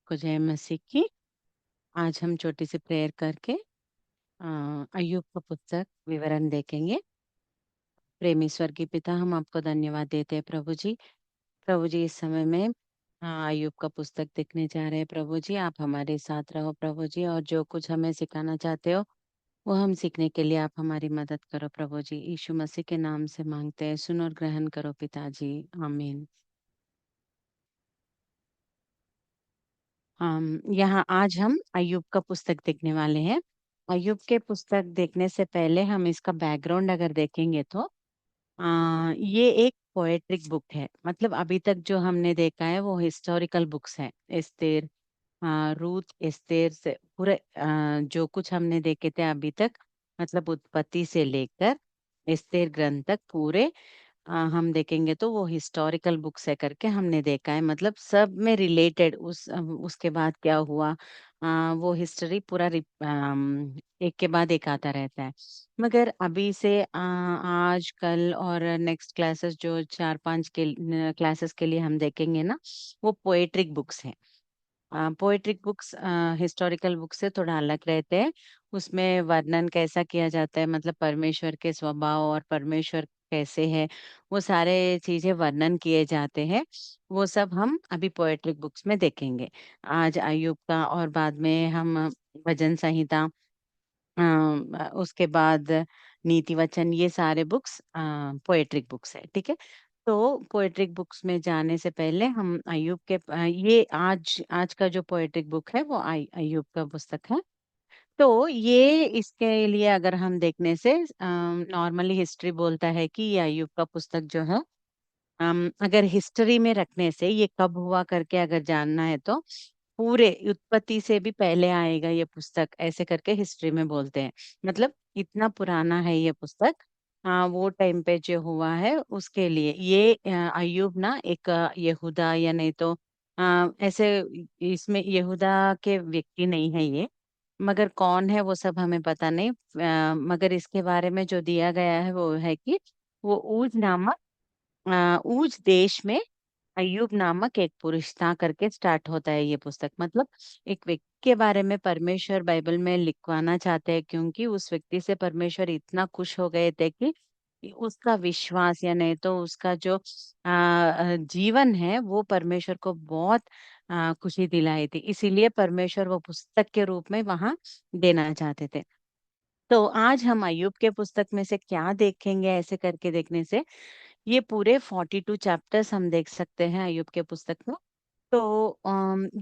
सबको जय मसीह की। आज हम छोटी सी प्रेयर करके अय्यूब का पुस्तक विवरण देखेंगे। प्रेमी स्वर्गीय पिता, हम आपको धन्यवाद देते हैं प्रभु जी। प्रभु जी, इस समय में अय्यूब का पुस्तक देखने जा रहे हैं। प्रभु जी, आप हमारे साथ रहो प्रभु जी, और जो कुछ हमें सिखाना चाहते हो वो हम सीखने के लिए आप हमारी मदद करो प्रभु जी। यीशु मसीह के नाम से मांगते हैं, सुन और ग्रहण करो पिताजी, आमीन। यहाँ आज हम अय्यूब का पुस्तक देखने वाले हैं। अय्यूब के पुस्तक देखने से पहले हम इसका बैकग्राउंड अगर देखेंगे तो ये एक पोएट्रिक बुक है। मतलब अभी तक जो हमने देखा है वो हिस्टोरिकल बुक्स है। एस्तेर, रूथ, एस्तेर से पूरे जो कुछ हमने देखे थे अभी तक, मतलब उत्पत्ति से लेकर एस्तेर ग्रंथ तक पूरे हम देखेंगे तो वो हिस्टोरिकल बुक्स है करके हमने देखा है। मतलब सब में रिलेटेड उसके बाद क्या हुआ, वो हिस्ट्री पूरा एक के बाद एक आता रहता है। मगर अभी से आज कल और नेक्स्ट क्लासेस जो 4-5 के क्लासेस के लिए हम देखेंगे ना, वो पोएट्रिक बुक्स हैं। पोएट्रिक बुक्स हिस्टोरिकल बुक से थोड़ा अलग रहते हैं। उसमें वर्णन कैसा किया जाता है, मतलब परमेश्वर के स्वभाव और परमेश्वर कैसे है, वो सारे चीजें वर्णन किए जाते हैं। वो सब हम अभी पोएट्रिक बुक्स में देखेंगे। आज अय्यूब का, और बाद में हम भजन संहिता, उसके बाद नीति वचन, ये सारे बुक्स पोएट्रिक बुक्स है। ठीक है। तो पोएट्रिक बुक्स में जाने से पहले हम अय्यूब के ये आज आज का जो पोएट्रिक बुक है वो अय्यूब का पुस्तक है। तो ये इसके लिए अगर हम देखने से नॉर्मली हिस्ट्री बोलता है कि ये अय्यूब का पुस्तक जो है, अगर हिस्ट्री में रखने से ये कब हुआ करके अगर जानना है तो पूरे उत्पत्ति से भी पहले आएगा ये पुस्तक, ऐसे करके हिस्ट्री में बोलते हैं। मतलब इतना पुराना है ये पुस्तक। वो टाइम पे जो हुआ है उसके लिए ये अय्यूब ना एक यहूदा या नहीं तो ऐसे, इसमें यहूदा के व्यक्ति नहीं है ये। मगर कौन है वो सब हमें पता नहीं। मगर इसके बारे में जो दिया गया है वो है कि वो ऊज नामक ऊज देश में अय्यूब नामक एक पुरुष था करके स्टार्ट होता है ये पुस्तक। मतलब एक व्यक्ति के बारे में परमेश्वर बाइबल में लिखवाना चाहते हैं, क्योंकि उस व्यक्ति से परमेश्वर इतना खुश हो गए थे कि उसका विश्वास या नहीं तो उसका जो जीवन है वो परमेश्वर को बहुत खुशी दिलाई थी। इसीलिए परमेश्वर वो पुस्तक के रूप में वहां देना चाहते थे। तो आज हम अय्यूब के पुस्तक में से क्या देखेंगे, ऐसे करके देखने से ये पूरे 42 चैप्टर्स हम देख सकते हैं अय्यूब के पुस्तक में। तो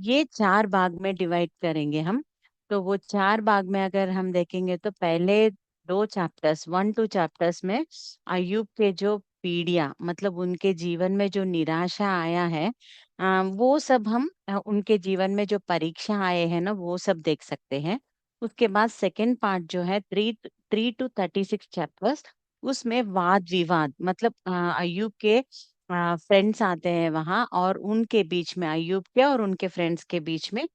ये 4 भाग में डिवाइड करेंगे हम। तो वो 4 भाग में अगर हम देखेंगे तो पहले 2 चैप्टर्स, 1-2 चैप्टर्स में अय्यूब के जो पीढ़ियां, मतलब उनके जीवन में जो निराशा आया है, वो सब हम उनके जीवन में जो परीक्षा आए हैं ना वो सब देख सकते हैं। उसके बाद सेकंड पार्ट जो है 3 to 36 चैप्टर्स, उसमें वाद विवाद, मतलब अय्यूब के फ्रेंड्स आते हैं वहां, और उनके बीच में अय्यूब के और उनके फ्रेंड्स के बीच में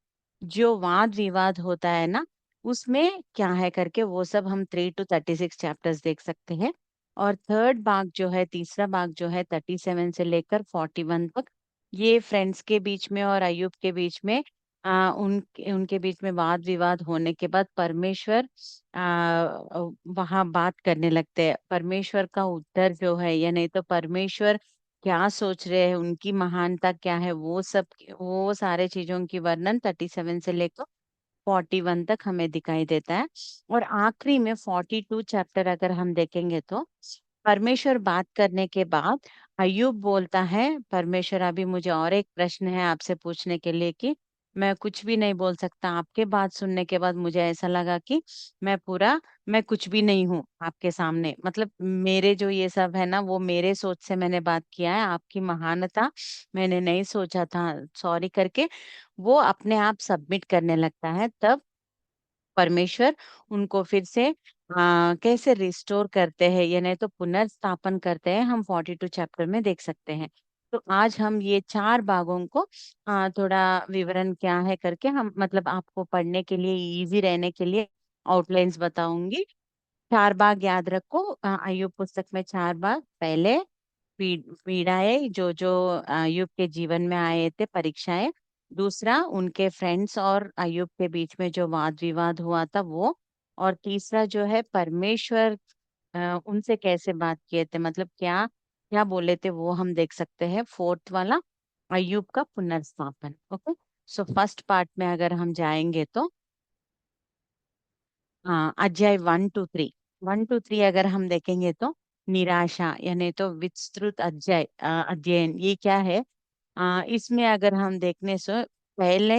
जो वाद विवाद होता है ना, उसमें क्या है करके वो सब हम 3 to 36 चैप्टर्स देख सकते हैं। और थर्ड भाग जो है, तीसरा भाग जो है 37 से लेकर 41 तक, ये फ्रेंड्स के बीच में और अय्यूब के बीच में उनके उनके बीच में वाद विवाद होने के बाद परमेश्वर वहां बात करने लगते हैं। परमेश्वर का उत्तर जो है, या नहीं तो परमेश्वर क्या सोच रहे हैं, उनकी महानता क्या है, वो सब, वो सारे चीजों की वर्णन 37 से लेकर 41 तक हमें दिखाई देता है। और आखिरी में 42 चैप्टर अगर हम देखेंगे तो परमेश्वर बात करने के बाद अय्यूब बोलता है, परमेश्वर अभी मुझे और एक प्रश्न है आपसे पूछने के लिए कि मैं कुछ भी नहीं बोल सकता। आपके बात सुनने के बाद मुझे ऐसा लगा कि मैं कुछ भी नहीं हूँ आपके सामने। मतलब मेरे जो ये सब है ना वो मेरे सोच से मैंने बात किया है, आपकी महानता मैंने नहीं सोचा था, सॉरी करके वो अपने आप सबमिट करने लगता है। तब परमेश्वर उनको फिर से कैसे रिस्टोर करते हैं या नहीं तो पुनर्स्थापन करते हैं, हम 42 चैप्टर में देख सकते हैं। तो आज हम ये 4 भागों को थोड़ा विवरण क्या है करके, हम मतलब आपको पढ़ने के लिए इजी रहने के लिए आउटलाइंस बताऊंगी। 4 भाग याद रखो। अय्यूब पुस्तक में 4 भाग। पहले पीड़ाएं जो जो अय्यूब के जीवन में आए थे, परीक्षाएं। दूसरा उनके फ्रेंड्स और अय्यूब के बीच में जो वाद विवाद हुआ था वो, और तीसरा जो है परमेश्वर उनसे कैसे बात किए थे, मतलब क्या क्या बोले थे वो हम देख सकते हैं। फोर्थ वाला अय्यूब का पुनर्स्थापन। ओके, सो फर्स्ट पार्ट में अगर हम जाएंगे तो हाँ, अध्याय 1 to 3, 1 to 3 अगर हम देखेंगे तो निराशा यानी तो विस्तृत अध्ययन ये क्या है। इसमें अगर हम देखने से पहले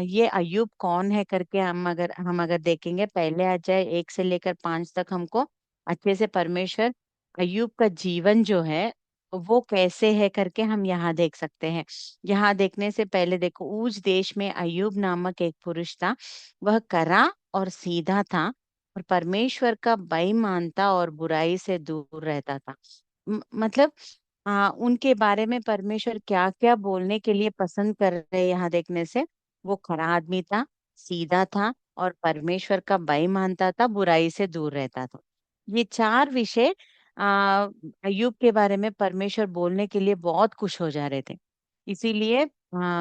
ये अय्यूब कौन है करके हम अगर देखेंगे, पहले अध्याय 1 से लेकर 5 तक हमको अच्छे से परमेश्वर अय्यूब का जीवन जो है वो कैसे है करके हम यहाँ देख सकते हैं। यहाँ देखने से पहले देखो, ऊज देश में अय्यूब नामक एक पुरुष था। वह करा और सीधा था और परमेश्वर का भय मानता और बुराई से दूर रहता था। मतलब उनके बारे में परमेश्वर क्या क्या बोलने के लिए पसंद कर रहे हैं यहाँ देखने से। वो खरा आदमी था, सीधा था और परमेश्वर का भय मानता था, बुराई से दूर रहता था। ये चार विषय आ, अय्यूब के बारे में परमेश्वर बोलने के लिए बहुत खुश हो जा रहे थे। इसीलिए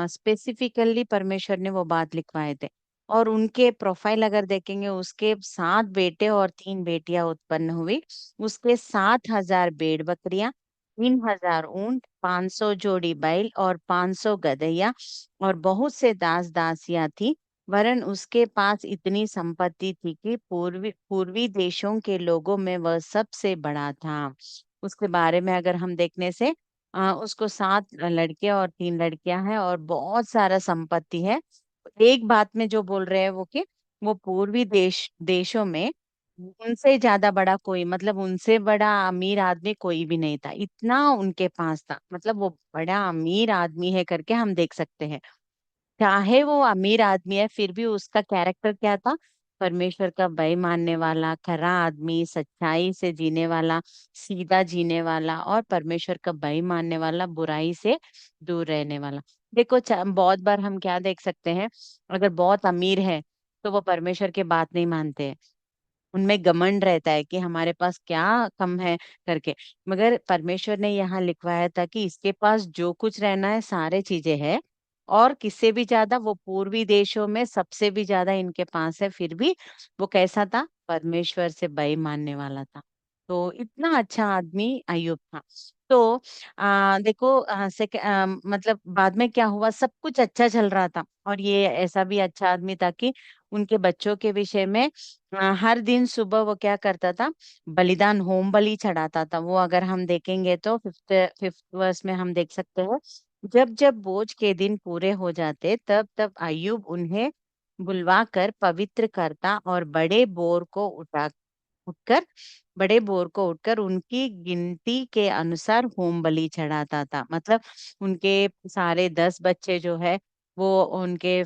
स्पेसिफिकली परमेश्वर ने वो बात लिखवाए थे। और उनके प्रोफाइल अगर देखेंगे, उसके 7 बेटे और 3 बेटियां उत्पन्न हुई। उसके 7,000 भेड़ बकरियां, 3,000 ऊंट, 500 जोड़ी बैल और 500 गदहिया और बहुत से दास दासियां थी। वरन उसके पास इतनी संपत्ति थी कि पूर्वी पूर्वी देशों के लोगों में वह सबसे बड़ा था। उसके बारे में अगर हम देखने से उसको 7 लड़के और 3 लड़कियां हैं और बहुत सारा संपत्ति है। एक बात में जो बोल रहे हैं वो कि वो पूर्वी देशों में उनसे ज्यादा बड़ा कोई, मतलब उनसे बड़ा अमीर आदमी कोई भी नहीं था, इतना उनके पास था। मतलब वो बड़ा अमीर आदमी है करके हम देख सकते हैं। चाहे वो अमीर आदमी है फिर भी उसका कैरेक्टर क्या था, परमेश्वर का भय मानने वाला, खरा आदमी, सच्चाई से जीने वाला, सीधा जीने वाला और परमेश्वर का भय मानने वाला, बुराई से दूर रहने वाला। देखो बहुत बार हम क्या देख सकते हैं, अगर बहुत अमीर है तो वो परमेश्वर के बात नहीं मानते हैं। उनमें घमंड रहता है कि हमारे पास क्या कम है करके। मगर परमेश्वर ने यहाँ लिखवाया था कि इसके पास जो कुछ रहना है सारे चीजें हैं, और किससे भी ज्यादा, वो पूर्वी देशों में सबसे भी ज्यादा इनके पास है, फिर भी वो कैसा था, परमेश्वर से भय मानने वाला था। तो इतना अच्छा आदमी अय्यूब था। तो देखो मतलब बाद में क्या हुआ, सब कुछ अच्छा चल रहा था और ये ऐसा भी अच्छा आदमी था कि उनके बच्चों के विषय में हर दिन सुबह वो क्या करता था, बलिदान होम बलि चढ़ाता था। वो अगर हम देखेंगे तो फिफ्थ फिफ्थ वर्स में हम देख सकते हैं, जब जब बोझ के दिन पूरे हो जाते तब तब अय्यूब उन्हें बुलवा कर पवित्र करता और उठकर बड़े बोर को उठकर उनकी गिनती के अनुसार होम बलि चढ़ाता था। मतलब उनके सारे 10 बच्चे जो है वो उनके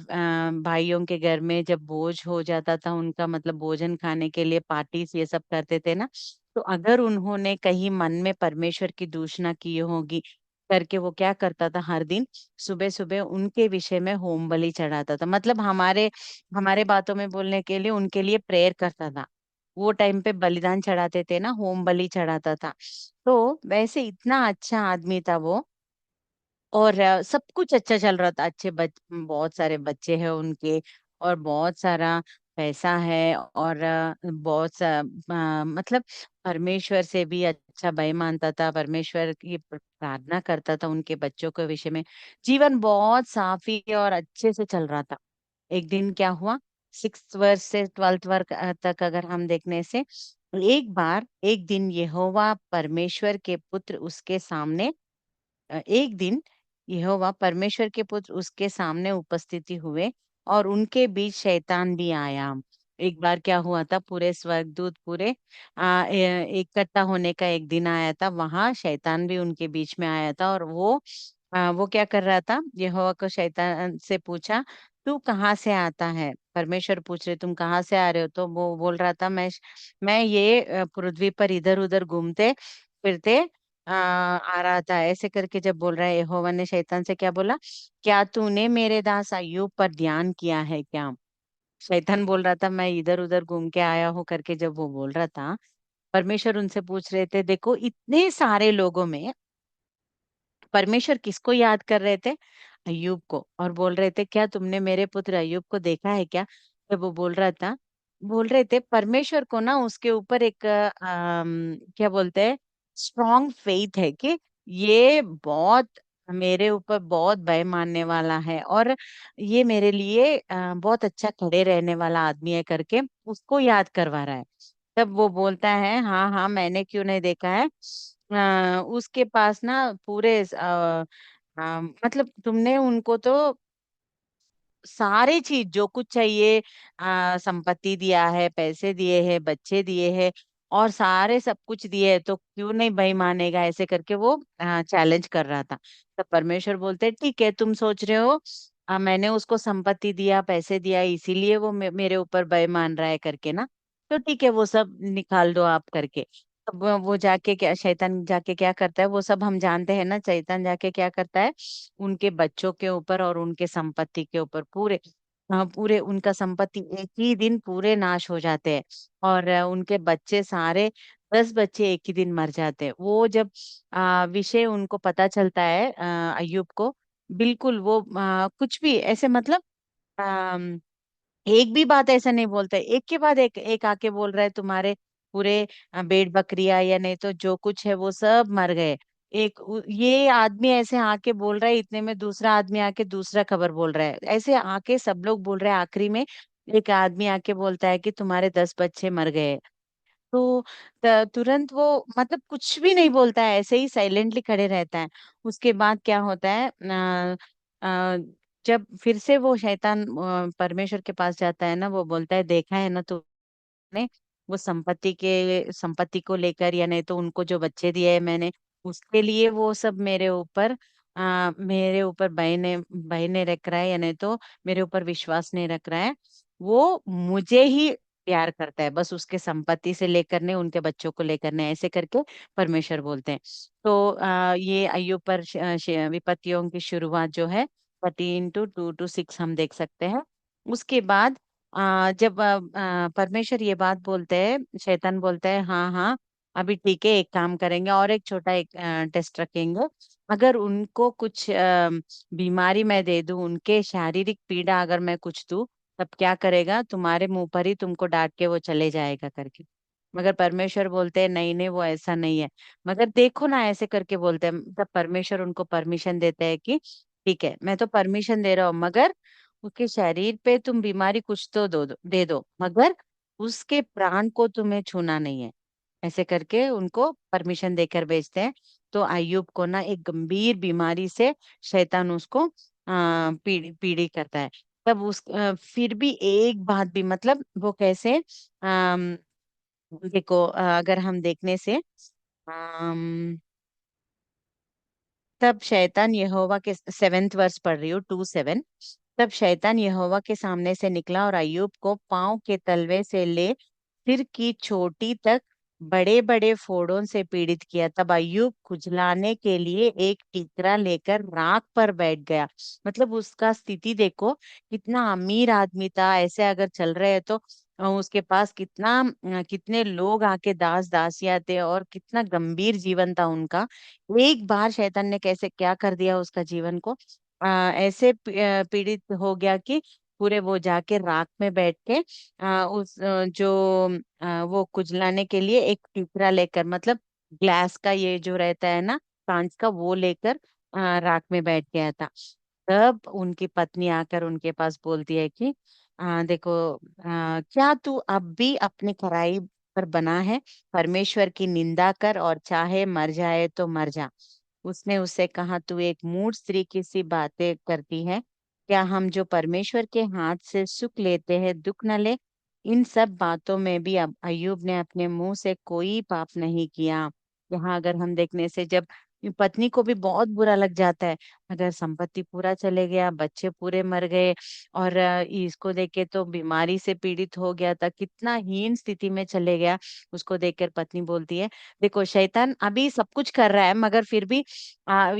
भाइयों के घर में जब बोझ हो जाता था उनका, मतलब भोजन खाने के लिए पार्टीज ये सब करते थे ना, तो अगर उन्होंने कहीं मन में परमेश्वर की दूषणा की होगी करके वो क्या करता था, हर दिन सुबह सुबह उनके विषय में होम बलि चढ़ाता था। मतलब हमारे हमारे बातों में बोलने के लिए उनके लिए प्रेयर करता था। वो टाइम पे बलिदान चढ़ाते थे ना, होम बलि चढ़ाता था। तो वैसे इतना अच्छा आदमी था वो। और सब कुछ अच्छा चल रहा था, बहुत सारे बच्चे हैं उनके और बहुत सारा पैसा है और मतलब परमेश्वर से भी अच्छा भय मानता था, परमेश्वर की प्रार्थना करता था उनके बच्चों के विषय में। जीवन बहुत साफी और अच्छे से चल रहा था। एक दिन क्या हुआ, 6th वर्ष से 12th वर्ष तक अगर हम देखने से, एक दिन यहोवा परमेश्वर के पुत्र उसके सामने एक दिन यहोवा परमेश्वर के पुत्र उसके सामने उपस्थिति हुए और उनके बीच शैतान भी आया। एक बार क्या हुआ था, पूरे स्वर्गदूत पूरे इकट्ठा होने का एक दिन आया था, वहां शैतान भी उनके बीच में आया था। और वो क्या कर रहा था, यहोवा को शैतान से पूछा, तू कहाँ से आता है। परमेश्वर पूछ रहे तुम कहाँ से आ रहे हो, तो वो बोल रहा था, मैं ये पृथ्वी पर इधर उधर घूमते फिरते आ रहा था, ऐसे करके जब बोल रहा है। यहोवा ने शैतान से क्या बोला, क्या तूने मेरे दास अय्यूब पर ध्यान किया है क्या। शैतान बोल रहा था मैं इधर उधर घूम के आया हूँ करके जब वो बोल रहा था। परमेश्वर उनसे पूछ रहे थे, देखो इतने सारे लोगों में परमेश्वर किसको याद कर रहे थे, अय्यूब को और बोल रहे थे, क्या तुमने मेरे पुत्र अय्यूब को देखा है क्या? जब वो बोल रहा था, बोल रहे थे परमेश्वर को ना उसके ऊपर एक क्या बोलते हैं, स्ट्रॉन्ग फेथ है कि ये बहुत मेरे ऊपर बहुत भय मानने वाला है, और ये मेरे लिए बहुत अच्छा खड़े रहने वाला आदमी है करके उसको याद करवा रहा है। तब वो बोलता है, हाँ हाँ मैंने क्यों नहीं देखा है। उसके पास ना पूरे मतलब तुमने उनको तो सारी चीज जो कुछ चाहिए, संपत्ति दिया है, पैसे दिए हैं, बच्चे दिए हैं, और सारे सब कुछ दिए हैं, तो क्यों नहीं भाई मानेगा, ऐसे करके वो चैलेंज कर रहा था। तो परमेश्वर बोलते हैं, ठीक है तुम सोच रहे हो मैंने उसको संपत्ति दिया, पैसे दिया, इसीलिए वो मेरे ऊपर भय मान रहा है करके ना, तो ठीक है वो सब निकाल दो आप करके। अब वो जाके क्या, शैतान जाके क्या करता है, वो सब हम जानते हैं ना, शैतान जाके क्या करता है, उनके बच्चों के ऊपर और उनके संपत्ति के ऊपर पूरे पूरे उनका संपत्ति एक ही दिन पूरे नाश हो जाते हैं, और उनके बच्चे सारे 10 बच्चे एक ही दिन मर जाते हैं। वो जब विषय उनको पता चलता है अय्यूब को, बिल्कुल वो कुछ भी ऐसे मतलब एक भी बात ऐसा नहीं बोलता है, एक के बाद एक एक आके बोल रहा है तुम्हारे पूरे भेड़ बकरियां या नहीं तो जो कुछ है वो सब मर गए। ये आदमी ऐसे आके बोल रहा है, इतने में दूसरा आदमी आके दूसरा खबर बोल रहा है, ऐसे आके सब लोग बोल रहे हैं, आखिरी में एक आदमी आके बोलता है कि तुम्हारे 10 बच्चे मर गए। तो तुरंत वो मतलब कुछ भी नहीं बोलता है, ऐसे ही साइलेंटली खड़े रहता है। उसके बाद क्या होता है, अ, जब फिर से वो शैतान परमेश्वर के पास जाता है ना, वो बोलता है, देखा है ना तूने वो संपत्ति को लेकर, या नहीं तो उनको जो बच्चे दिए हैं मैंने उसके लिए, वो सब मेरे ऊपर बहने रख रहा है, या नहीं तो मेरे ऊपर विश्वास नहीं रख रहा है। वो मुझे ही प्यार करता है, बस उसके संपत्ति से लेकर ने उनके बच्चों को लेकर ने, ऐसे करके परमेश्वर बोलते हैं। तो ये अय्यूब पर विपत्तियों की शुरुआत जो है 13 to 2 to 6 हम देख सकते हैं। उसके बाद जब परमेश्वर ये बात बोलते हैं, शैतान बोलता है, हाँ हाँ अभी ठीक है, एक काम करेंगे और एक छोटा एक टेस्ट रखेंगे। अगर उनको कुछ बीमारी मैं दे दूं, उनके शारीरिक पीड़ा अगर मैं कुछ दूं, तब क्या करेगा, तुम्हारे मुंह पर ही तुमको डांट के वो चले जाएगा करके। मगर परमेश्वर बोलते हैं, नहीं नहीं वो ऐसा नहीं है। मगर देखो ना, ऐसे करके बोलते हैं, तब परमेश्वर उनको परमिशन देते हैं कि ठीक है मैं तो परमिशन दे रहा हूँ, मगर उसके शरीर पे तुम बीमारी कुछ तो दे दो, मगर उसके प्राण को तुम्हें छूना नहीं है। ऐसे करके उनको परमिशन देकर भेजते हैं। तो अय्यूब को ना एक गंभीर बीमारी से शैतान उसको पीड़ी करता है। तब फिर भी एक बात भी, मतलब वो कैसे, अम, देखो अगर हम देखने से, तब शैतान यहोवा के 7th वर्स पढ़ रही हूँ, 2:7। तब शैतान यहोवा के सामने से निकला और अय्यूब को पाँव के तलवे से ले सिर की चोटी तक बड़े बड़े फोड़ों से पीड़ित किया। तब अय्यूब खुजलाने के लिए एक टीकरा लेकर राख पर बैठ गया। मतलब उसका स्थिति देखो, कितना अमीर आदमी था, ऐसे अगर चल रहे हैं तो उसके पास कितने लोग आके दास दासियां थे, और कितना गंभीर जीवन था उनका। एक बार शैतान ने कैसे क्या कर दिया उसका जीवन को, ऐसे पीड़ित हो गया कि पूरे वो जाके राख में बैठ के वो कुचलाने के लिए एक टीपरा लेकर, मतलब ग्लास का ये जो रहता है ना, कांच का, वो लेकर राख में बैठ गया था। तब उनकी पत्नी आकर उनके पास बोलती है कि देखो, क्या तू अब भी अपनी खराई पर बना है, परमेश्वर की निंदा कर और चाहे मर जाए तो मर जा। उसने उससे कहा, तू एक मूढ़ स्त्री की सी बातें करती है, क्या हम जो परमेश्वर के हाथ से सुख लेते हैं दुख न ले? इन सब बातों में भी अब अय्यूब ने अपने मुंह से कोई पाप नहीं किया। यहाँ अगर हम देखने से, जब पत्नी को भी बहुत बुरा लग जाता है, अगर संपत्ति पूरा चले गया, बच्चे पूरे मर गए, और इसको देख के तो बीमारी से पीड़ित हो गया था, कितना हीन स्थिति में चले गया। उसको देखकर पत्नी बोलती है, देखो शैतान अभी सब कुछ कर रहा है, मगर फिर भी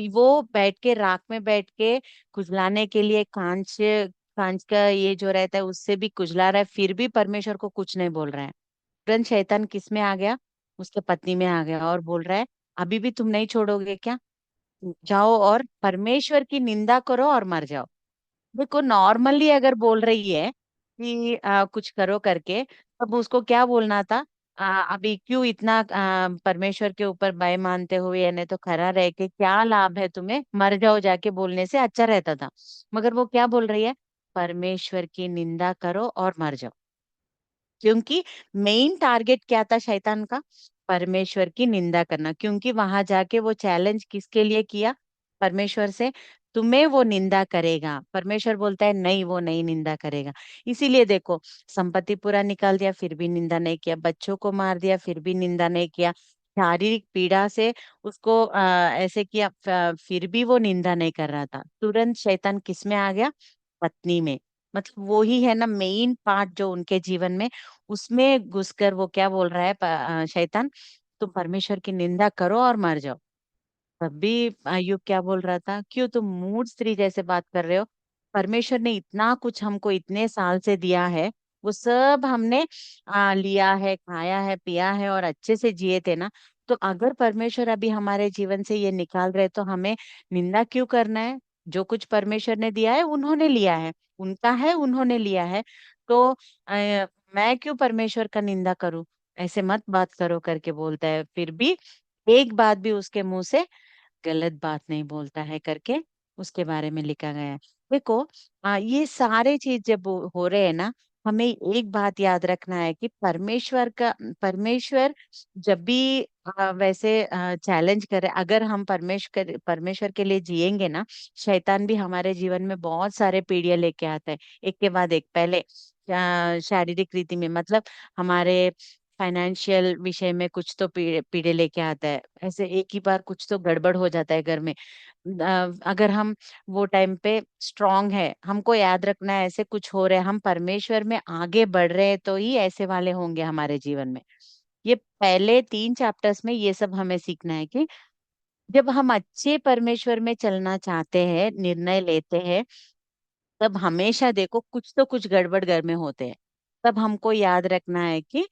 वो बैठ के राख में बैठ के कुचलाने के लिए कांच कांच का ये जो रहता है उससे भी कुचला रहा है, फिर भी परमेश्वर को कुछ नहीं बोल रहा है। तुरंत शैतान किस में आ गया, उसके पत्नी में आ गया, और बोल रहा है, अभी भी तुम नहीं छोड़ोगे क्या? जाओ और परमेश्वर की निंदा करो और मर जाओ। देखो नॉर्मली अगर बोल रही है कि कुछ करो करके, तब उसको क्या बोलना था? अभी क्यों इतना परमेश्वर के ऊपर भय मानते हुए, यानी तो खरा रह के क्या लाभ है तुम्हें, मर जाओ जाके बोलने से अच्छा रहता था। मगर वो क्या बोल रही है? परमेश्वर की निंदा करो और मर जाओ। क्योंकि मेन टारगेट क्या था शैतान का? परमेश्वर की निंदा करना। क्योंकि वहां जाके वो चैलेंज किसके लिए किया? परमेश्वर से। तुम्हें वो निंदा करेगा, परमेश्वर बोलता है नहीं, वो नहीं निंदा करेगा। इसीलिए देखो, संपत्ति पूरा निकाल दिया फिर भी निंदा नहीं किया, बच्चों को मार दिया फिर भी निंदा नहीं किया, शारीरिक पीड़ा से उसको ऐसे किया, फिर भी वो निंदा नहीं कर रहा था। तुरंत शैतान किस में आ गया? पत्नी में। मतलब वो ही है ना मेन पार्ट जो उनके जीवन में, उसमें घुसकर वो क्या बोल रहा है शैतान, तुम परमेश्वर की निंदा करो और मर जाओ। तब भी अय्यूब क्या बोल रहा था? क्यों तुम मूढ़ स्त्री जैसे बात कर रहे हो? परमेश्वर ने इतना कुछ हमको इतने साल से दिया है, वो सब हमने लिया है, खाया है, पिया है और अच्छे से जिए थे ना। तो अगर परमेश्वर अभी हमारे जीवन से ये निकाल रहे तो हमें निंदा क्यों करना है? जो कुछ परमेश्वर ने दिया है उन्होंने लिया है, उनका है, उन्होंने लिया है। तो मैं क्यों परमेश्वर का निंदा करूं? ऐसे मत बात करो करके बोलता है। फिर भी एक बात भी उसके मुंह से गलत बात नहीं बोलता है करके उसके बारे में लिखा गया है। देखो ये सारे चीज जब हो रहे हैं ना, हमें एक बात याद रखना है कि परमेश्वर जब भी वैसे चैलेंज करे, अगर हम परमेश्वर के लिए जिएंगे ना, शैतान भी हमारे जीवन में बहुत सारे पीढ़ियां लेके आता है, एक के बाद एक। पहले शारीरिक रीति में, मतलब हमारे फाइनेंशियल विषय में कुछ तो पीड़े लेके आता है, ऐसे एक ही बार कुछ तो गड़बड़ हो जाता है घर में। अगर हम वो टाइम पे स्ट्रांग है, हमको याद रखना है ऐसे कुछ हो रहा है, हम परमेश्वर में आगे बढ़ रहे हैं तो ही ऐसे वाले होंगे हमारे जीवन में। ये पहले 3 चैप्टर्स में ये सब हमें सीखना है कि जब हम अच्छे परमेश्वर में चलना चाहते हैं, निर्णय लेते हैं, तब हमेशा देखो कुछ तो कुछ गड़बड़ घर में होते हैं। तब हमको याद रखना है कि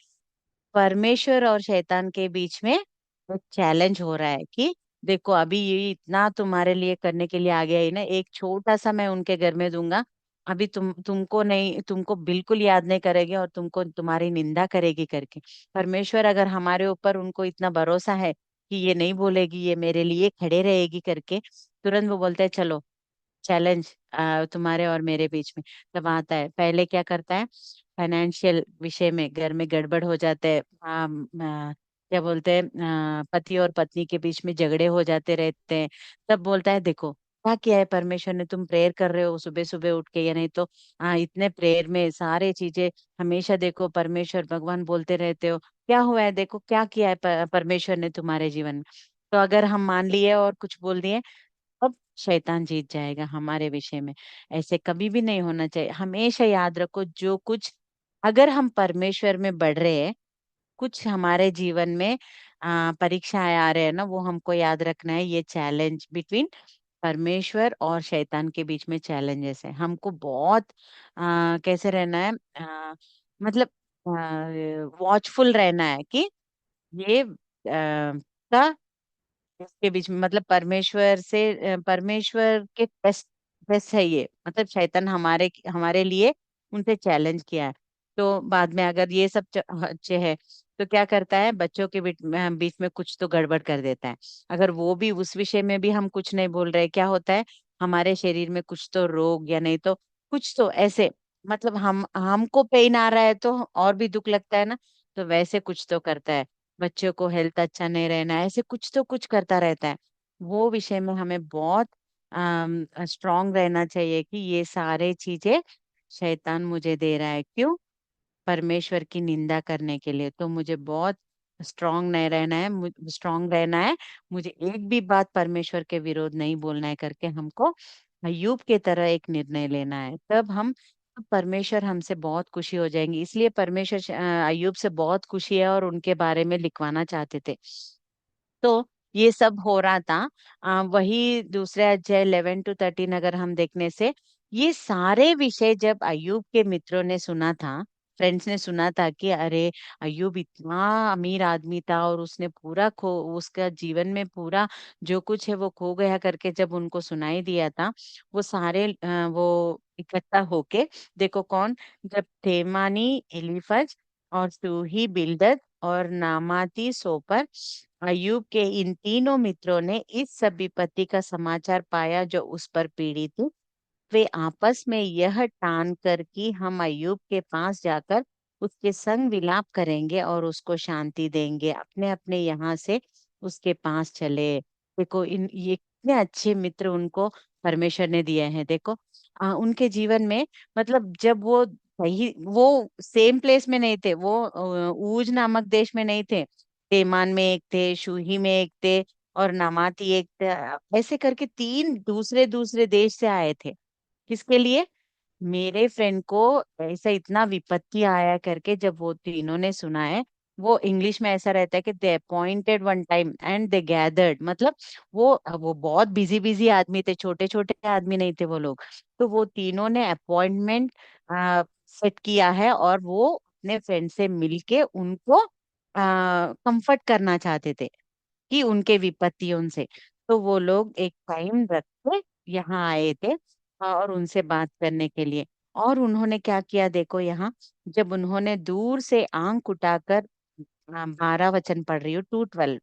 परमेश्वर और शैतान के बीच में एक चैलेंज हो रहा है कि देखो अभी ये इतना तुम्हारे लिए करने के लिए आ गया ही ना, एक छोटा सा मैं उनके घर में दूंगा, अभी तुमको नहीं, तुमको बिल्कुल याद नहीं करेगी और तुमको तुम्हारी निंदा करेगी करके। परमेश्वर अगर हमारे ऊपर, उनको इतना भरोसा है कि ये नहीं बोलेगी, ये मेरे लिए खड़े रहेगी करके, तुरंत वो बोलते हैं चलो चैलेंज तुम्हारे और मेरे बीच में। तब आता है, पहले क्या करता है? फाइनेंशियल विषय में घर में गड़बड़ हो जाते हैं, क्या बोलते हैं, पति और पत्नी के बीच में झगड़े हो जाते रहते हैं। तब बोलता है देखो क्या किया है परमेश्वर ने, तुम प्रेयर कर रहे हो सुबह सुबह उठ के, या नहीं तो इतने प्रेयर में सारे चीजें हमेशा देखो परमेश्वर भगवान बोलते रहते हो, क्या हुआ है? देखो क्या किया है परमेश्वर ने तुम्हारे जीवन में। तो अगर हम मान लिए और कुछ बोल दिए, अब शैतान जीत जाएगा हमारे विषय में। ऐसे कभी भी नहीं होना चाहिए। हमेशा याद रखो, जो कुछ अगर हम परमेश्वर में बढ़ रहे हैं, कुछ हमारे जीवन में परीक्षाएं आ रहे हैं ना, वो हमको याद रखना है, ये चैलेंज बिटवीन परमेश्वर और शैतान के बीच में चैलेंजेस है। हमको बहुत कैसे रहना है, मतलब वॉचफुल रहना है कि ये का इसके बीच में, मतलब परमेश्वर से परमेश्वर के टेस्ट टेस्ट है ये, मतलब शैतान हमारे हमारे लिए उनसे चैलेंज किया है। तो बाद में अगर ये सब अच्छे है, तो क्या करता है? बच्चों के बीच में कुछ तो गड़बड़ कर देता है। अगर वो भी उस विषय में भी हम कुछ नहीं बोल रहे, क्या होता है? हमारे शरीर में कुछ तो रोग, या नहीं तो कुछ तो ऐसे, मतलब हम हमको पेन आ रहा है तो और भी दुख लगता है ना, तो वैसे कुछ तो करता है। बच्चों को हेल्थ अच्छा नहीं रहना, ऐसे कुछ तो कुछ करता रहता है। वो विषय में हमें बहुत स्ट्रांग रहना चाहिए कि ये सारे चीजें शैतान मुझे दे रहा है, क्यों? परमेश्वर की निंदा करने के लिए। तो मुझे बहुत स्ट्रांग नहीं रहना है, स्ट्रांग रहना है, मुझे एक भी बात परमेश्वर के विरोध नहीं बोलना है करके हमको अय्यूब के तरह एक निर्णय लेना है। तब हम, परमेश्वर हमसे बहुत खुशी हो जाएंगे। इसलिए परमेश्वर अय्यूब से बहुत खुशी है और उनके बारे में लिखवाना चाहते थे। तो ये सब हो रहा था। वही दूसरे अध्याय 11 to 13 अगर हम देखने से, ये सारे विषय जब अय्यूब के मित्रों ने सुना था, फ्रेंड्स ने सुना था कि अरे अयूब इतना अमीर आदमी था और उसने पूरा खो उसका जीवन में पूरा जो कुछ है वो खो गया करके जब उनको सुनाई दिया था, वो सारे वो इकट्ठा होके, देखो कौन, जब तेमानी एलिफज और सूही बिल्दद और नामाती सोपर, अयूब के इन तीनों मित्रों ने इस सब विपत्ति का समाचार पाया जो उस पर पीड़ी थी, वे आपस में यह ठान कर कि हम अय्यूब के पास जाकर उसके संग विलाप करेंगे और उसको शांति देंगे, अपने अपने यहाँ से उसके पास चले। देखो इन ये कितने अच्छे मित्र उनको परमेश्वर ने दिए हैं। देखो उनके जीवन में, मतलब जब वो सही, वो सेम प्लेस में नहीं थे, वो ऊज नामक देश में नहीं थे, तेमान में एक थे, शूही में एक थे और नामाती एक थे, ऐसे करके तीन दूसरे दूसरे देश से आए थे। किसके लिए? मेरे फ्रेंड को ऐसा इतना विपत्ति आया करके जब वो तीनों ने सुना है, वो इंग्लिश में ऐसा रहता है कि they appointed one time and they gathered, मतलब वो बहुत बिजी बिजी आदमी थे, छोटे छोटे आदमी नहीं थे वो लोग। तो वो तीनों ने अपॉइंटमेंट सेट किया है और वो अपने फ्रेंड से मिलके उनको कंफर्ट करना चाहते थे कि उनके विपत्तियों से। तो वो लोग एक टाइम रख के यहाँ आए थे और उनसे बात करने के लिए। और उन्होंने क्या किया देखो यहाँ, जब उन्होंने दूर से आंख उठाकर, 12 वचन पढ़ रही हूँ, 2:12,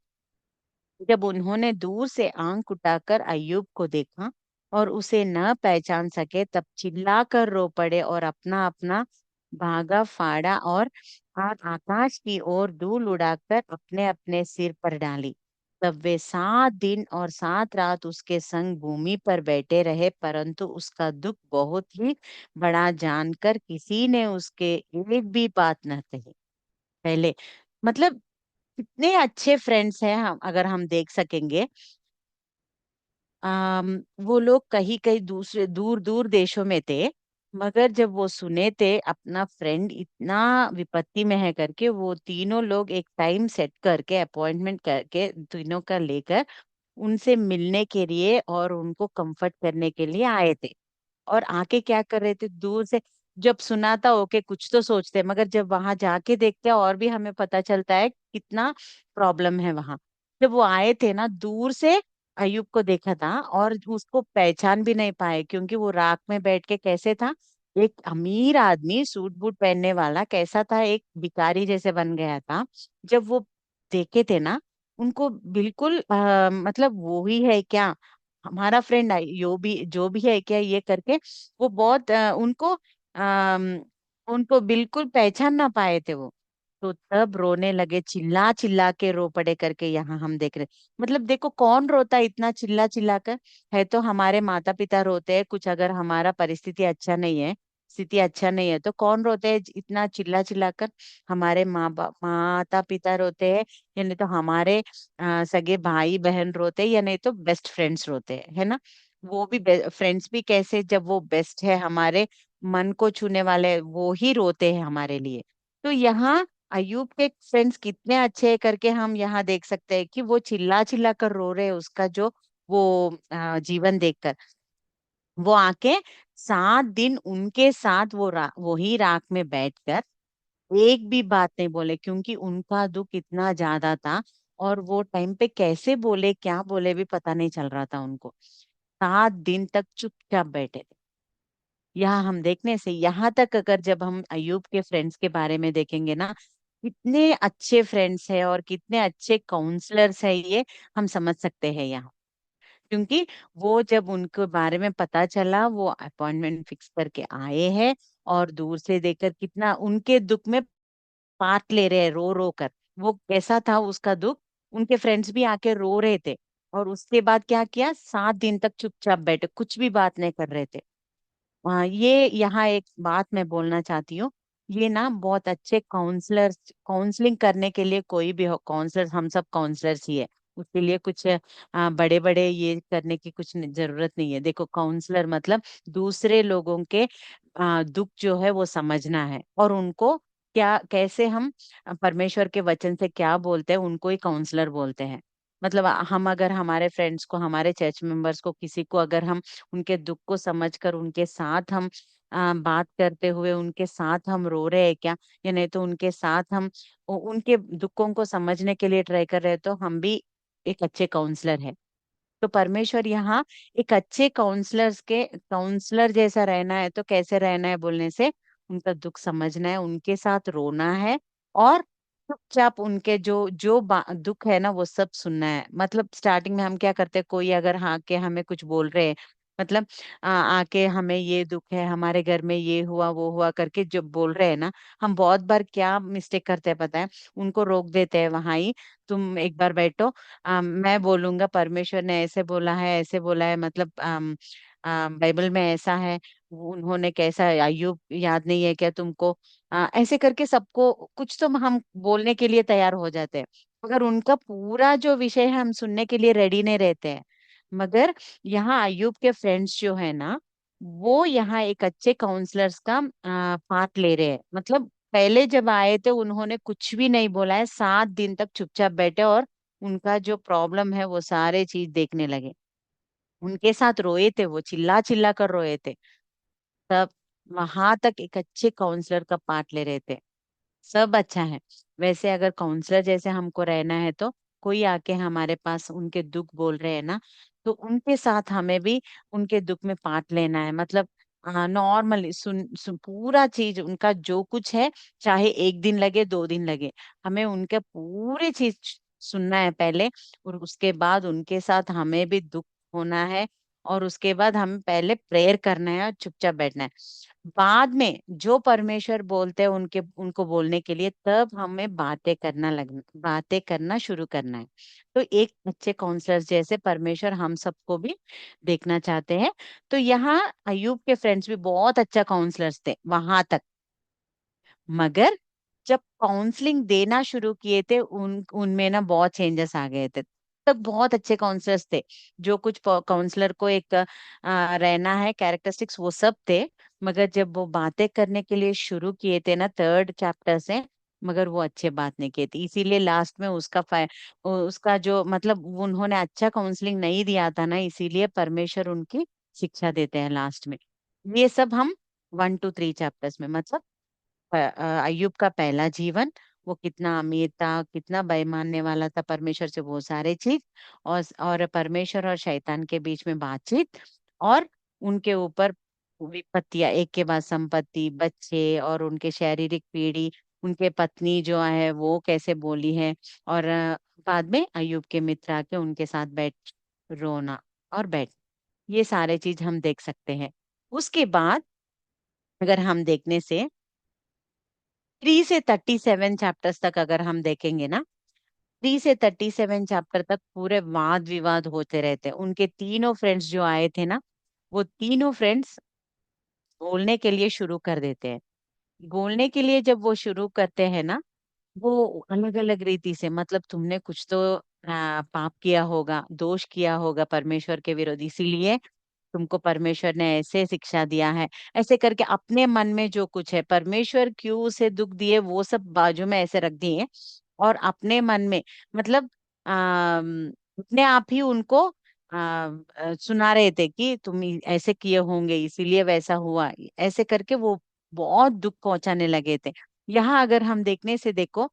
जब उन्होंने दूर से आंख उठाकर अय्यूब को देखा और उसे न पहचान सके, तब चिल्लाकर रो पड़े और अपना अपना भागा फाड़ा और आकाश की ओर धूल उड़ाकर अपने अपने सिर पर डाली। तब वे 7 दिन और 7 रात उसके संग भूमि पर बैठे रहे, परंतु उसका दुख बहुत ही बड़ा जानकर किसी ने उसके एक भी बात न कही। पहले, मतलब कितने अच्छे फ्रेंड्स हैं हम, अगर हम देख सकेंगे। वो लोग कहीं कहीं दूसरे दूर दूर देशों में थे, मगर जब वो सुने थे अपना फ्रेंड इतना विपत्ति में है करके, वो तीनों लोग एक टाइम सेट करके, अपॉइंटमेंट करके तीनों का लेकर उनसे मिलने के लिए और उनको कंफर्ट करने के लिए आए थे। और आके क्या कर रहे थे दूर से, जब सुना था ओके कुछ तो सोचते, मगर जब वहां जाके देखते हैं और भी हमें पता चलता है कितना प्रॉब्लम है वहां। जब वो आए थे ना, दूर से अयुब को देखा था और उसको पहचान भी नहीं पाए, क्योंकि वो राख में बैठ के कैसे था, एक अमीर आदमी सूट बूट पहनने वाला कैसा था, एक भिखारी जैसे बन गया था। जब वो देखे थे ना, उनको बिल्कुल मतलब वो ही है क्या, हमारा फ्रेंड जो भी है क्या, ये करके वो बहुत उनको बिल्कुल पहचान ना पाए थे वो। तो तब रोने लगे, चिल्ला चिल्ला के रो पड़े करके यहाँ हम देख रहे। मतलब देखो कौन रोता है इतना चिल्ला चिल्ला कर, है तो हमारे माता पिता रोते हैं कुछ, अगर हमारा परिस्थिति अच्छा नहीं है, स्थिति अच्छा नहीं है, तो कौन रोते हैं इतना चिल्ला चिल्ला कर? हमारे माँ बाप माता पिता रोते हैं, या नहीं तो हमारे सगे भाई बहन रोते हैं, या नहीं तो बेस्ट फ्रेंड्स रोते हैं, है ना। वो भी फ्रेंड्स भी कैसे, जब वो बेस्ट है हमारे मन को छूने वाले, वो ही रोते हैं हमारे लिए। तो यहाँ अयूब के फ्रेंड्स कितने अच्छे हैं करके हम यहाँ देख सकते हैं कि वो चिल्ला चिल्ला कर रो रहे हैं उसका जो वो जीवन देखकर। वो आके 7 दिन उनके साथ वो ही राख में बैठकर एक भी बात नहीं बोले, क्योंकि उनका दुख इतना ज्यादा था। और वो टाइम पे कैसे बोले क्या बोले भी पता नहीं चल रहा था उनको। 7 दिन तक चुपचाप बैठे थे। यहाँ हम देखने से यहाँ तक, अगर जब हम अयूब के फ्रेंड्स के बारे में देखेंगे ना, कितने अच्छे फ्रेंड्स है और कितने अच्छे काउंसलर्स है, ये हम समझ सकते हैं यहाँ। क्योंकि वो जब उनके बारे में पता चला, वो अपॉइंटमेंट फिक्स करके आए हैं और दूर से देखकर कितना उनके दुख में पार्ट ले रहे हैं, रो रो कर। वो कैसा था उसका दुख, उनके फ्रेंड्स भी आके रो रहे थे। और उसके बाद क्या किया, 7 दिन तक चुपचाप बैठे, कुछ भी बात नहीं कर रहे थे। ये यहाँ एक बात मैं बोलना चाहती हूँ, ये ना बहुत अच्छे काउंसलर्स, काउंसलिंग करने के लिए कोई भी हो काउंसलर, हम सब काउंसलर्स ही है, उसके लिए कुछ बड़े बड़े ये करने की कुछ जरूरत नहीं है। देखो काउंसलर मतलब दूसरे लोगों के दुख जो है वो समझना है, और उनको क्या कैसे हम परमेश्वर के वचन से क्या बोलते हैं, उनको ही काउंसलर बोलते हैं। मतलब हम अगर हमारे फ्रेंड्स को, हमारे चर्च मेंबर्स को, किसी को अगर हम उनके दुख को समझकर उनके साथ हम बात करते हुए उनके साथ हम रो रहे हैं क्या, या नहीं तो उनके साथ हम उनके दुखों को समझने के लिए ट्राई कर रहे हैं, तो हम भी एक अच्छे काउंसलर है। तो परमेश्वर यहाँ एक अच्छे काउंसलर जैसा रहना है, तो कैसे रहना है बोलने से, उनका दुख समझना है, उनके साथ रोना है, और चुपचाप उनके जो जो दुख है ना वो सब सुनना है। मतलब स्टार्टिंग में हम क्या करते हैं, कोई अगर हाँ के हमें कुछ बोल रहे हैं, मतलब आके हमें ये दुख है, हमारे घर में ये हुआ वो हुआ करके जब बोल रहे हैं ना, हम बहुत बार क्या मिस्टेक करते हैं पता है, उनको रोक देते हैं वहां ही। तुम एक बार बैठो, मैं बोलूंगा, परमेश्वर ने ऐसे बोला है, ऐसे बोला है, मतलब बाइबल में ऐसा है, उन्होंने कैसा, अय्यूब याद नहीं है क्या तुमको, ऐसे करके सबको कुछ तो हम बोलने के लिए तैयार हो जाते हैं, मगर उनका पूरा जो विषय है हम सुनने के लिए रेडी नहीं रहते हैं। मगर यहाँ अय्यूब के फ्रेंड्स जो है ना, वो यहाँ एक अच्छे काउंसलर्स का पार्ट ले रहे हैं। मतलब पहले जब आए थे उन्होंने कुछ भी नहीं बोला है, 7 दिन तक चुपचाप बैठे और उनका जो प्रॉब्लम है वो सारे चीज देखने लगे, उनके साथ रोए थे, वो चिल्ला चिल्ला कर रोए थे। तब वहां तक एक अच्छे काउंसलर का पार्ट ले रहे थे, सब अच्छा है। वैसे अगर काउंसलर जैसे हमको रहना है, तो कोई आके हमारे पास उनके दुख बोल रहे हैं ना, तो उनके साथ हमें भी उनके दुख में पार्ट लेना है। मतलब नॉर्मली पूरा चीज उनका जो कुछ है, चाहे 1 दिन लगे 2 दिन लगे, हमें उनके पूरी चीज सुनना है पहले, और उसके बाद उनके साथ हमें भी दुख होना है, और उसके बाद हमें पहले प्रेयर करना है और चुपचाप बैठना है। बाद में जो परमेश्वर बोलते हैं उनके उनको बोलने के लिए, तब हमें बातें करना शुरू करना है। तो एक अच्छे काउंसलर जैसे परमेश्वर हम सबको भी देखना चाहते हैं। तो यहाँ अयूब के फ्रेंड्स भी बहुत अच्छा काउंसलर्स थे वहां तक, मगर जब काउंसलिंग देना शुरू किए थे उनमें ना बहुत चेंजेस आ गए थे। तब बहुत अच्छे काउंसलर्स थे, जो कुछ काउंसलर को एक रहना है कैरेक्टरिस्टिक्स वो सब थे, मगर जब वो बातें करने के लिए शुरू किए थे ना 3rd चैप्टर से, मगर वो अच्छे बात नहीं किए थे, इसीलिए लास्ट में उसका जो मतलब उन्होंने अच्छा काउंसलिंग नहीं दिया था ना, इसीलिए परमेश्वर उनकी शिक्षा देते हैं लास्ट में। ये सब हम 1 to 3 चैप्टर्स में, मतलब अय्यूब का पहला जीवन, वो कितना अमीर था, कितना बेईमानने वाला था परमेश्वर से, वो सारे चीज, और परमेश्वर और शैतान के बीच में बातचीत, और उनके ऊपर विपत्तियां, एक के बाद संपत्ति, बच्चे और उनके शारीरिक पीढ़ी, उनके पत्नी जो है वो कैसे बोली है, और बाद में अय्यूब के मित्र आके उनके साथ बैठ रोना और बैठ, ये सारे चीज हम देख सकते हैं। उसके बाद अगर हम देखने से 3 से 37 चैप्टर्स तक अगर हम देखेंगे ना, 3 से 37 चैप्टर तक पूरे वाद विवाद होते रहते हैं। उनके तीनों फ्रेंड्स जो आए थे ना, वो तीनों फ्रेंड्स बोलने के लिए शुरू कर देते हैं। बोलने के लिए जब वो शुरू करते हैं ना, वो अलग अलग रीति से, मतलब तुमने कुछ तो पाप किया होगा, दोष किया होगा परमेश्वर के विरोध, इसीलिए तुमको परमेश्वर ने ऐसे शिक्षा दिया है, ऐसे करके अपने मन में जो कुछ है, परमेश्वर क्यों उसे दुख दिए वो सब बाजू में ऐसे रख दिए, और अपने मन में, मतलब अपने आप ही उनको सुना रहे थे कि तुम ऐसे किए होंगे इसीलिए वैसा हुआ, ऐसे करके वो बहुत दुख पहुंचाने लगे थे। यहाँ अगर हम देखने से देखो,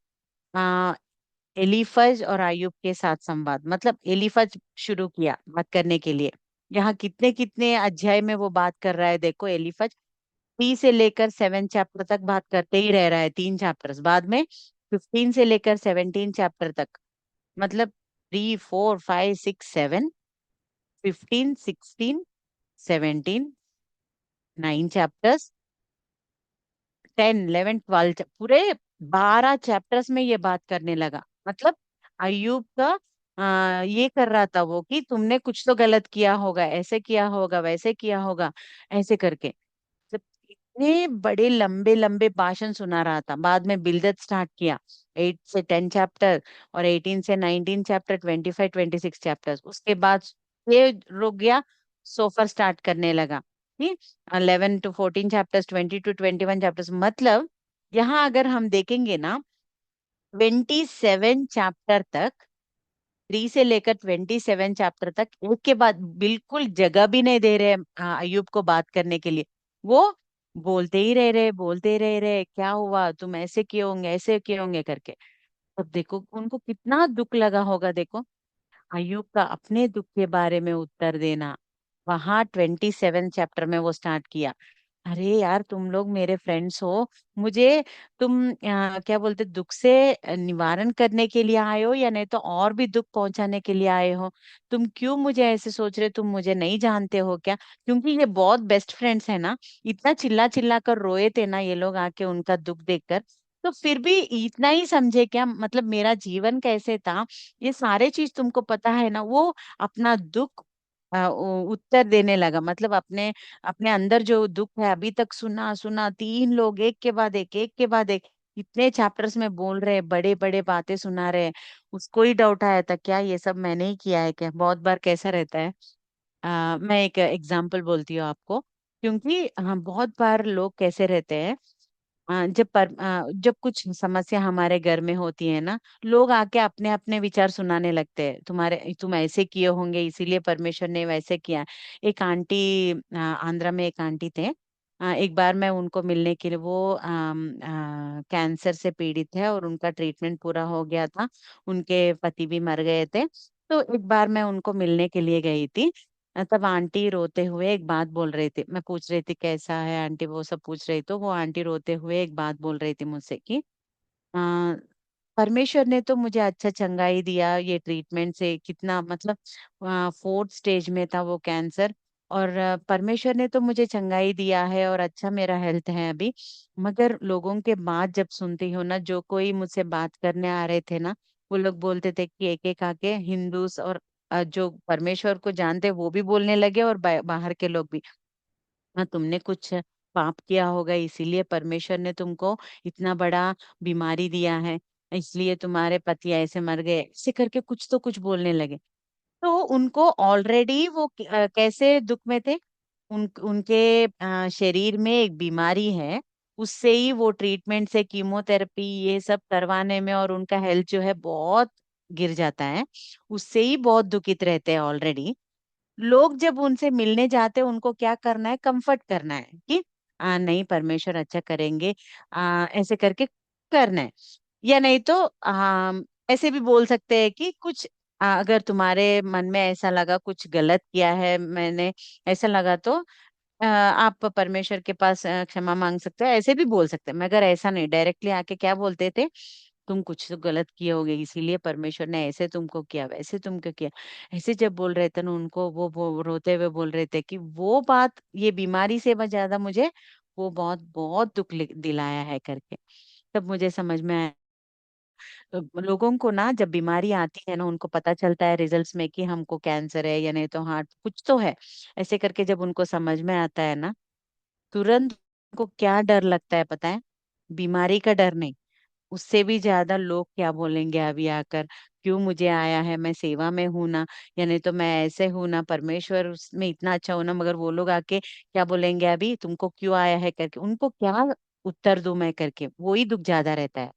आ, एलीफज और अय्यूब के साथ संवाद, मतलब एलीफज शुरू किया बात करने के लिए, यहाँ कितने कितने अध्याय में वो बात कर रहा है, देखो एलीफज 3 से लेकर 7 चैप्टर तक बात करते ही रह रहा है, 3 चैप्टर्स बाद में 15 से लेकर 17 चैप्टर तक, मतलब 3 4 5 6 7 15 16 17 9 चैप्टर्स, 10 11 12 पूरे 12 चैप्टर्स में ये बात करने लगा। मतलब अयुब का ये कर रहा था वो कि तुमने कुछ तो गलत किया होगा, ऐसे किया होगा, वैसे किया होगा, ऐसे करके जब इतने बड़े लंबे लंबे भाषण सुना रहा था। बाद में बिल्डत स्टार्ट किया, 8 से 10 चैप्टर, और 18 से 19 चैप्टर, 25 26 चैप्टर, उसके बाद ये रुक गया, सोफर स्टार्ट करने लगा। ठीक, 11 to 14 चैप्टर्स, 20 to 21 चैप्टर्स, मतलब यहाँ अगर हम देखेंगे ना, 27 चैप्टर तक, 3 से लेकर 27 चैप्टर तक एक के बाद बिल्कुल जगह भी नहीं दे रहे हैं अयूब को बात करने के लिए। वो बोलते ही रह रहे, बोलते ही रह रहे, क्या हुआ, तुम ऐसे किए होंगे, ऐसे किए होंगे करके। तब देखो उनको कितना दुख लगा होगा, देखो। अयुब का अपने दुख के बारे में उत्तर देना, वहां 27 चैप्टर में वो स्टार्ट किया। अरे यार, तुम लोग मेरे फ्रेंड्स हो, मुझे तुम क्या बोलते, दुख से निवारण करने के लिए आए हो, या नहीं तो और भी दुख पहुंचाने के लिए आए हो? तुम क्यों मुझे ऐसे सोच रहे, तुम मुझे नहीं जानते हो क्या? क्योंकि ये बहुत बेस्ट फ्रेंड्स है ना, इतना चिल्ला चिल्ला कर रोए थे ना ये लोग आके उनका दुख देखकर। तो फिर भी इतना ही समझे क्या, मतलब मेरा जीवन कैसे था, ये सारे चीज तुमको पता है ना। वो अपना दुख उत्तर देने लगा, मतलब अपने अपने अंदर जो दुख है अभी तक सुना सुना, 3 लोग एक के बाद एक के बाद एक, इतने चैप्टर्स में बोल रहे, बड़े बड़े बातें सुना रहे। उसको ही डाउट आया था, क्या ये सब मैंने ही किया है क्या? बहुत बार कैसा रहता है। मैं एक एग्जांपल बोलती हूँ आपको, क्योंकि हम बहुत बार लोग कैसे रहते हैं, जब कुछ समस्या हमारे घर में होती है ना, लोग आके अपने अपने विचार सुनाने लगते हैं, तुम्हारे तुम ऐसे किए होंगे इसीलिए परमेश्वर ने वैसे किया। एक आंटी, आंध्रा में एक आंटी थे। एक बार मैं उनको मिलने के लिए, वो कैंसर से पीड़ित है और उनका ट्रीटमेंट पूरा हो गया था, उनके पति भी मर गए थे। तो एक बार मैं उनको मिलने के लिए गई थी। तब आंटी रोते हुए एक बात बोल रही थी, मैं पूछ रही थी कैसा है आंटी, वो सब पूछ रही, तो वो आंटी रोते हुए एक बात बोल रही थी मुझसे कि आ, परमेश्वर ने तो मुझे अच्छा चंगाई दिया ये ट्रीटमेंट से, कितना मतलब 4th स्टेज में था वो कैंसर, और परमेश्वर ने तो मुझे चंगाई दिया है और अच्छा मेरा हेल्थ है अभी। मगर लोगों के बात जब सुनती हूँ ना, जो कोई मुझसे बात करने आ रहे थे ना, वो लोग बोलते थे कि एक एक आके हिंदूस और जो परमेश्वर को जानते वो भी बोलने लगे, और बाहर के लोग भी, हाँ तुमने कुछ पाप किया होगा इसीलिए परमेश्वर ने तुमको इतना बड़ा बीमारी दिया है, इसलिए तुम्हारे पति ऐसे मर गए, ऐसे करके कुछ तो कुछ बोलने लगे। तो उनको ऑलरेडी वो कैसे दुख में थे, उनके शरीर में एक बीमारी है, उससे ही वो ट्रीटमेंट से कीमोथेरेपी ये सब करवाने में, और उनका हेल्थ जो है बहुत गिर जाता है, उससे ही बहुत दुखित रहते हैं ऑलरेडी। लोग जब उनसे मिलने जाते हैं, उनको क्या करना है, कंफर्ट करना है कि नहीं परमेश्वर अच्छा करेंगे, ऐसे करके करना है। या नहीं तो ऐसे भी बोल सकते हैं कि कुछ अगर तुम्हारे मन में ऐसा लगा कुछ गलत किया है मैंने, ऐसा लगा तो आप परमेश्वर के पास क्षमा मांग सकते हो, ऐसे भी बोल सकते हैं। मगर ऐसा नहीं, डायरेक्टली आके क्या बोलते थे, तुम कुछ तो गलत किए होगे इसीलिए परमेश्वर ने ऐसे तुमको किया, वैसे तुमको किया। ऐसे जब बोल रहे थे ना उनको, वो रोते हुए बोल रहे थे कि वो बात, ये बीमारी से ज्यादा मुझे वो बहुत बहुत दुख दिलाया है करके। तब मुझे समझ में आया, लोगों को ना जब बीमारी आती है ना, उनको पता चलता है रिजल्ट्स में कि हमको कैंसर है या नहीं तो हार्ट कुछ तो है, ऐसे करके जब उनको समझ में आता है ना, तुरंत उनको क्या डर लगता है पता है? बीमारी का डर नहीं, उससे भी ज्यादा लोग क्या बोलेंगे अभी आकर, क्यों मुझे आया है, मैं सेवा में हूं ना, या नहीं तो मैं ऐसे हूं ना, परमेश्वर उसमें इतना अच्छा हो ना, मगर वो लोग आके क्या बोलेंगे अभी, तुमको क्यों आया है करके, उनको क्या उत्तर दूं मैं करके, वो ही दुख ज्यादा रहता है।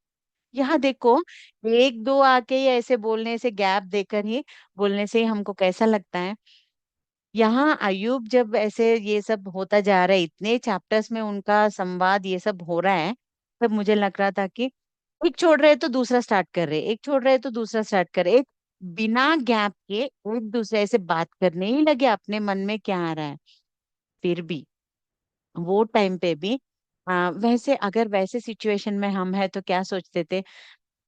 यहाँ देखो, एक दो आके ही ऐसे बोलने से, गैप देकर ही बोलने से ही हमको कैसा लगता है। यहाँ अयुब जब ऐसे ये सब होता जा रहा है, इतने चैप्टर्स में उनका संवाद ये सब हो रहा है, तब मुझे लग रहा था कि एक छोड़ रहे तो दूसरा स्टार्ट कर रहे, एक छोड़ रहे तो दूसरा स्टार्ट कर रहे, एक बिना गैप के एक दूसरे से बात करने ही लगे, अपने मन में क्या आ रहा है। फिर भी वो टाइम पे भी वैसे अगर वैसे सिचुएशन में हम है तो क्या सोचते थे,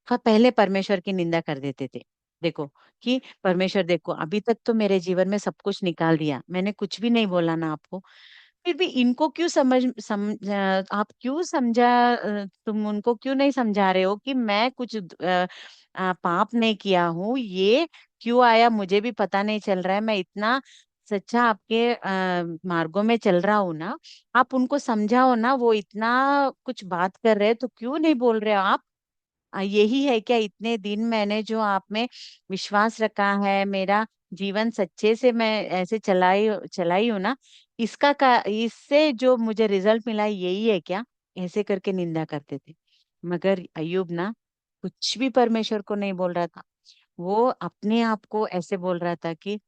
पहले परमेश्वर की निंदा कर देते थे। देखो कि परमेश्वर देखो, अभी तक तो मेरे जीवन में सब कुछ निकाल दिया, मैंने कुछ भी नहीं बोला ना आपको, फिर भी इनको क्यों आप क्यों समझा, तुम उनको क्यों नहीं समझा रहे हो कि मैं कुछ पाप नहीं किया हूँ, ये क्यों आया मुझे भी पता नहीं चल रहा है, मैं इतना सच्चा आपके मार्गों में चल रहा हूँ ना, आप उनको समझाओ ना, वो इतना कुछ बात कर रहे हैं तो क्यों नहीं बोल रहे हो आप? यही है क्या, इतने दिन मैंने जो आप में विश्वास रखा है, मेरा जीवन सच्चे से मैं ऐसे चलाई चलाई हूँ ना, इससे जो मुझे रिजल्ट मिला यही है क्या? ऐसे करके निंदा करते थे। मगर अयुब ना कुछ भी परमेश्वर को नहीं बोल रहा था, वो अपने आप को ऐसे बोल रहा था कि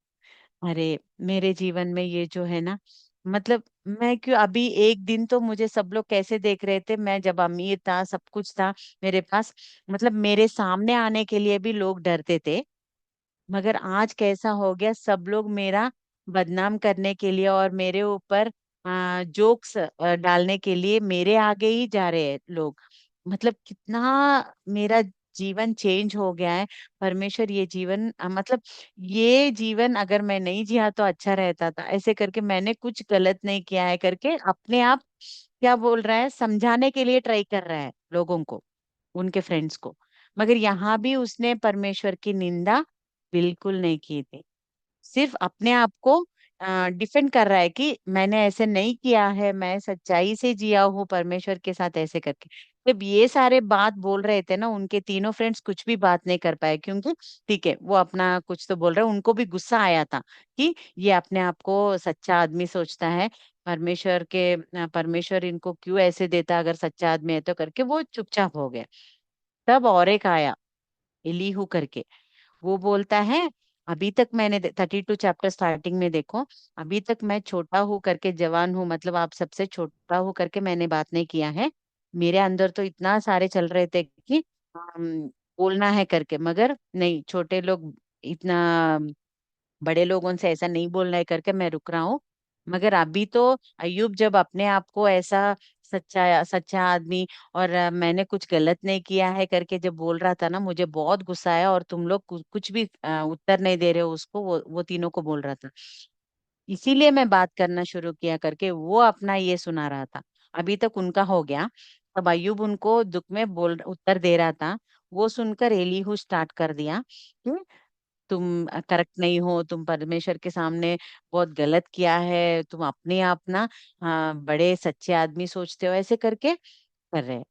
अरे मेरे जीवन में ये जो है ना, मतलब मैं क्यों अभी एक दिन तो मुझे सब लोग कैसे देख रहे थे, मैं जब अमीर था, सब कुछ था मेरे पास, मतलब मेरे सामने आने के लिए भी लोग डरते थे। मगर आज कैसा हो गया, सब लोग मेरा बदनाम करने के लिए और मेरे ऊपर जोक्स डालने के लिए मेरे आगे ही जा रहे हैं लोग। मतलब कितना मेरा जीवन चेंज हो गया है। परमेश्वर, ये जीवन मतलब ये जीवन अगर मैं नहीं जिया तो अच्छा रहता था, ऐसे करके मैंने कुछ गलत नहीं किया है करके अपने आप क्या बोल रहा है, समझाने के लिए ट्राई कर रहा है लोगों को, उनके फ्रेंड्स को। मगर यहाँ भी उसने परमेश्वर की निंदा बिल्कुल नहीं की थी। सिर्फ अपने आप को डिफेंड कर रहा है कि मैंने ऐसे नहीं किया है, मैं सच्चाई से जिया हूँ परमेश्वर के साथ, ऐसे करके। जब ये सारे बात बोल रहे थे ना, उनके तीनों फ्रेंड्स कुछ भी बात नहीं कर पाए, क्योंकि ठीक है वो अपना कुछ तो बोल रहे हैं, उनको भी गुस्सा आया था कि ये अपने आप को सच्चा आदमी सोचता है, परमेश्वर इनको क्यों ऐसे देता अगर सच्चा आदमी है तो, करके वो चुपचाप हो गए। तब और एक आया, एलीहू करके। वो बोलता है, अभी तक मैंने 32 चैप्टर स्टार्टिंग में देखो, अभी तक मैं छोटा हूँ करके, जवान हूँ मतलब आप सबसे छोटा हूँ करके मैंने बात नहीं किया है। मेरे अंदर तो इतना सारे चल रहे थे कि बोलना है करके, मगर नहीं, छोटे लोग इतना, बड़े लोगों से ऐसा नहीं बोलना है करके मैं रुक रहा हूँ। मगर अभी तो अयुब जब अपने आप को ऐसा सच्चा सच्चा आदमी और मैंने कुछ गलत नहीं किया है करके जब बोल रहा था ना, मुझे बहुत गुस्सा आया, और तुम लोग कुछ भी उत्तर नहीं दे रहे हो उसको, वो तीनों को बोल रहा था, इसीलिए मैं बात करना शुरू किया करके वो अपना ये सुना रहा था। अभी तक उनका हो गया, तब अयुब उनको दुख में बोल उत्तर दे रहा था। वो सुनकर एलीहू स्टार्ट कर दिया, तुम करेक्ट नहीं हो, तुम परमेश्वर के सामने बहुत गलत किया है, तुम अपने आप ना बड़े सच्चे आदमी सोचते हो, ऐसे करके कर रहे हैं।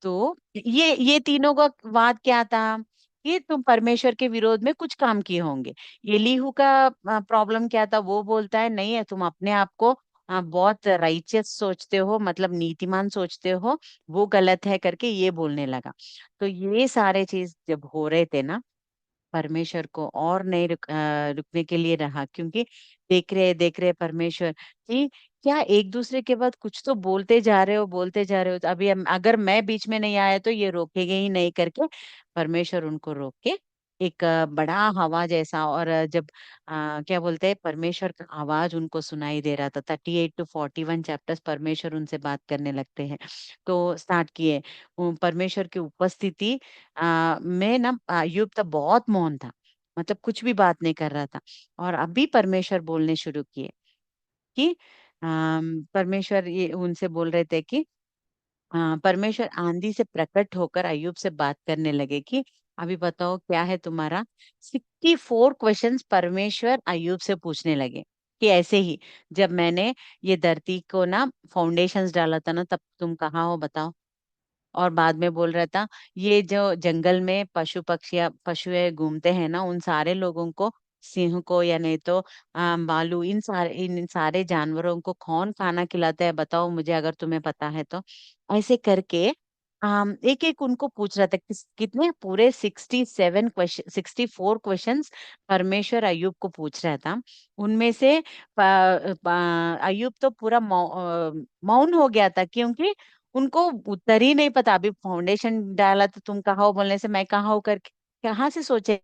तो ये तीनों का वाद क्या था कि तुम परमेश्वर के विरोध में कुछ काम किए होंगे। एलीहू का प्रॉब्लम क्या था, वो बोलता है नहीं है, तुम अपने आप को बहुत राइचियस सोचते हो, मतलब नीतिमान सोचते हो, वो गलत है करके ये बोलने लगा। तो ये सारे चीज जब हो रहे थे ना, परमेश्वर को और नहीं रुकने के लिए रहा, क्योंकि देख रहे परमेश्वर कि क्या एक दूसरे के बाद कुछ तो बोलते जा रहे हो, बोलते जा रहे हो, तो अभी अगर मैं बीच में नहीं आया तो ये रोकेंगे ही नहीं करके, परमेश्वर उनको रोक के एक बड़ा हवा जैसा, और जब क्या बोलते हैं, परमेश्वर का आवाज उनको सुनाई दे रहा था। 38 to 41 चैप्टर्स परमेश्वर उनसे बात करने लगते हैं। तो स्टार्ट किए, परमेश्वर की उपस्थिति मैं ना, अय्यूब तब बहुत मौन था, मतलब कुछ भी बात नहीं कर रहा था। और अभी परमेश्वर बोलने शुरू किए कि परमेश्वर ये उनसे बोल रहे थे कि परमेश्वर आंधी से प्रकट होकर अय्यूब से बात करने लगे कि अभी बताओ क्या है तुम्हारा। 64 क्वेश्चंस परमेश्वर अय्यूब से पूछने लगे कि ऐसे ही, जब मैंने ये धरती को ना फाउंडेशंस डाला था ना, तब तुम कहाँ हो बताओ। और बाद में बोल रहा था, ये जो जंगल में पशु घूमते हैं ना, उन सारे लोगों को, सिंह को या नहीं तो भालू, इन सारे जानवरों को कौन खाना खिलाता है बताओ मुझे, अगर तुम्हें पता है तो। ऐसे करके एक एक उनको पूछ रहा था, कितने पूरे 64 क्वेश्चन परमेश्वर अयुब को पूछ रहा था। उनमें से अयुब तो पूरा मौन हो गया था, क्योंकि उनको उत्तर ही नहीं पता। अभी फाउंडेशन डाला तो तुम कहाँ हो बोलने से मैं कहाँ हूँ करके कहाँ से सोचे।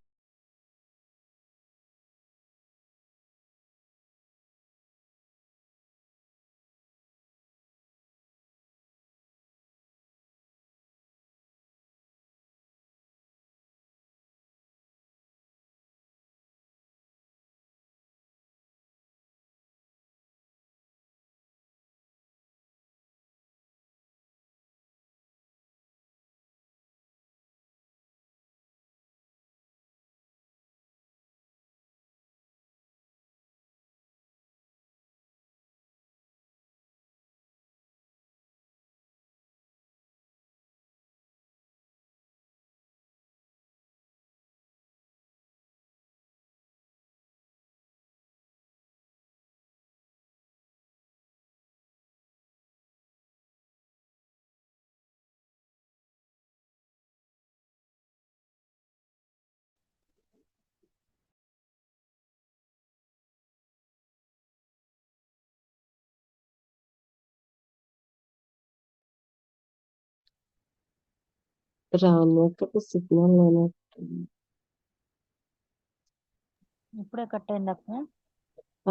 రాము అక్కకు సిగ్నల్ లేనట్టుంది. ఇప్పుడే కట్ అయింది అక్క.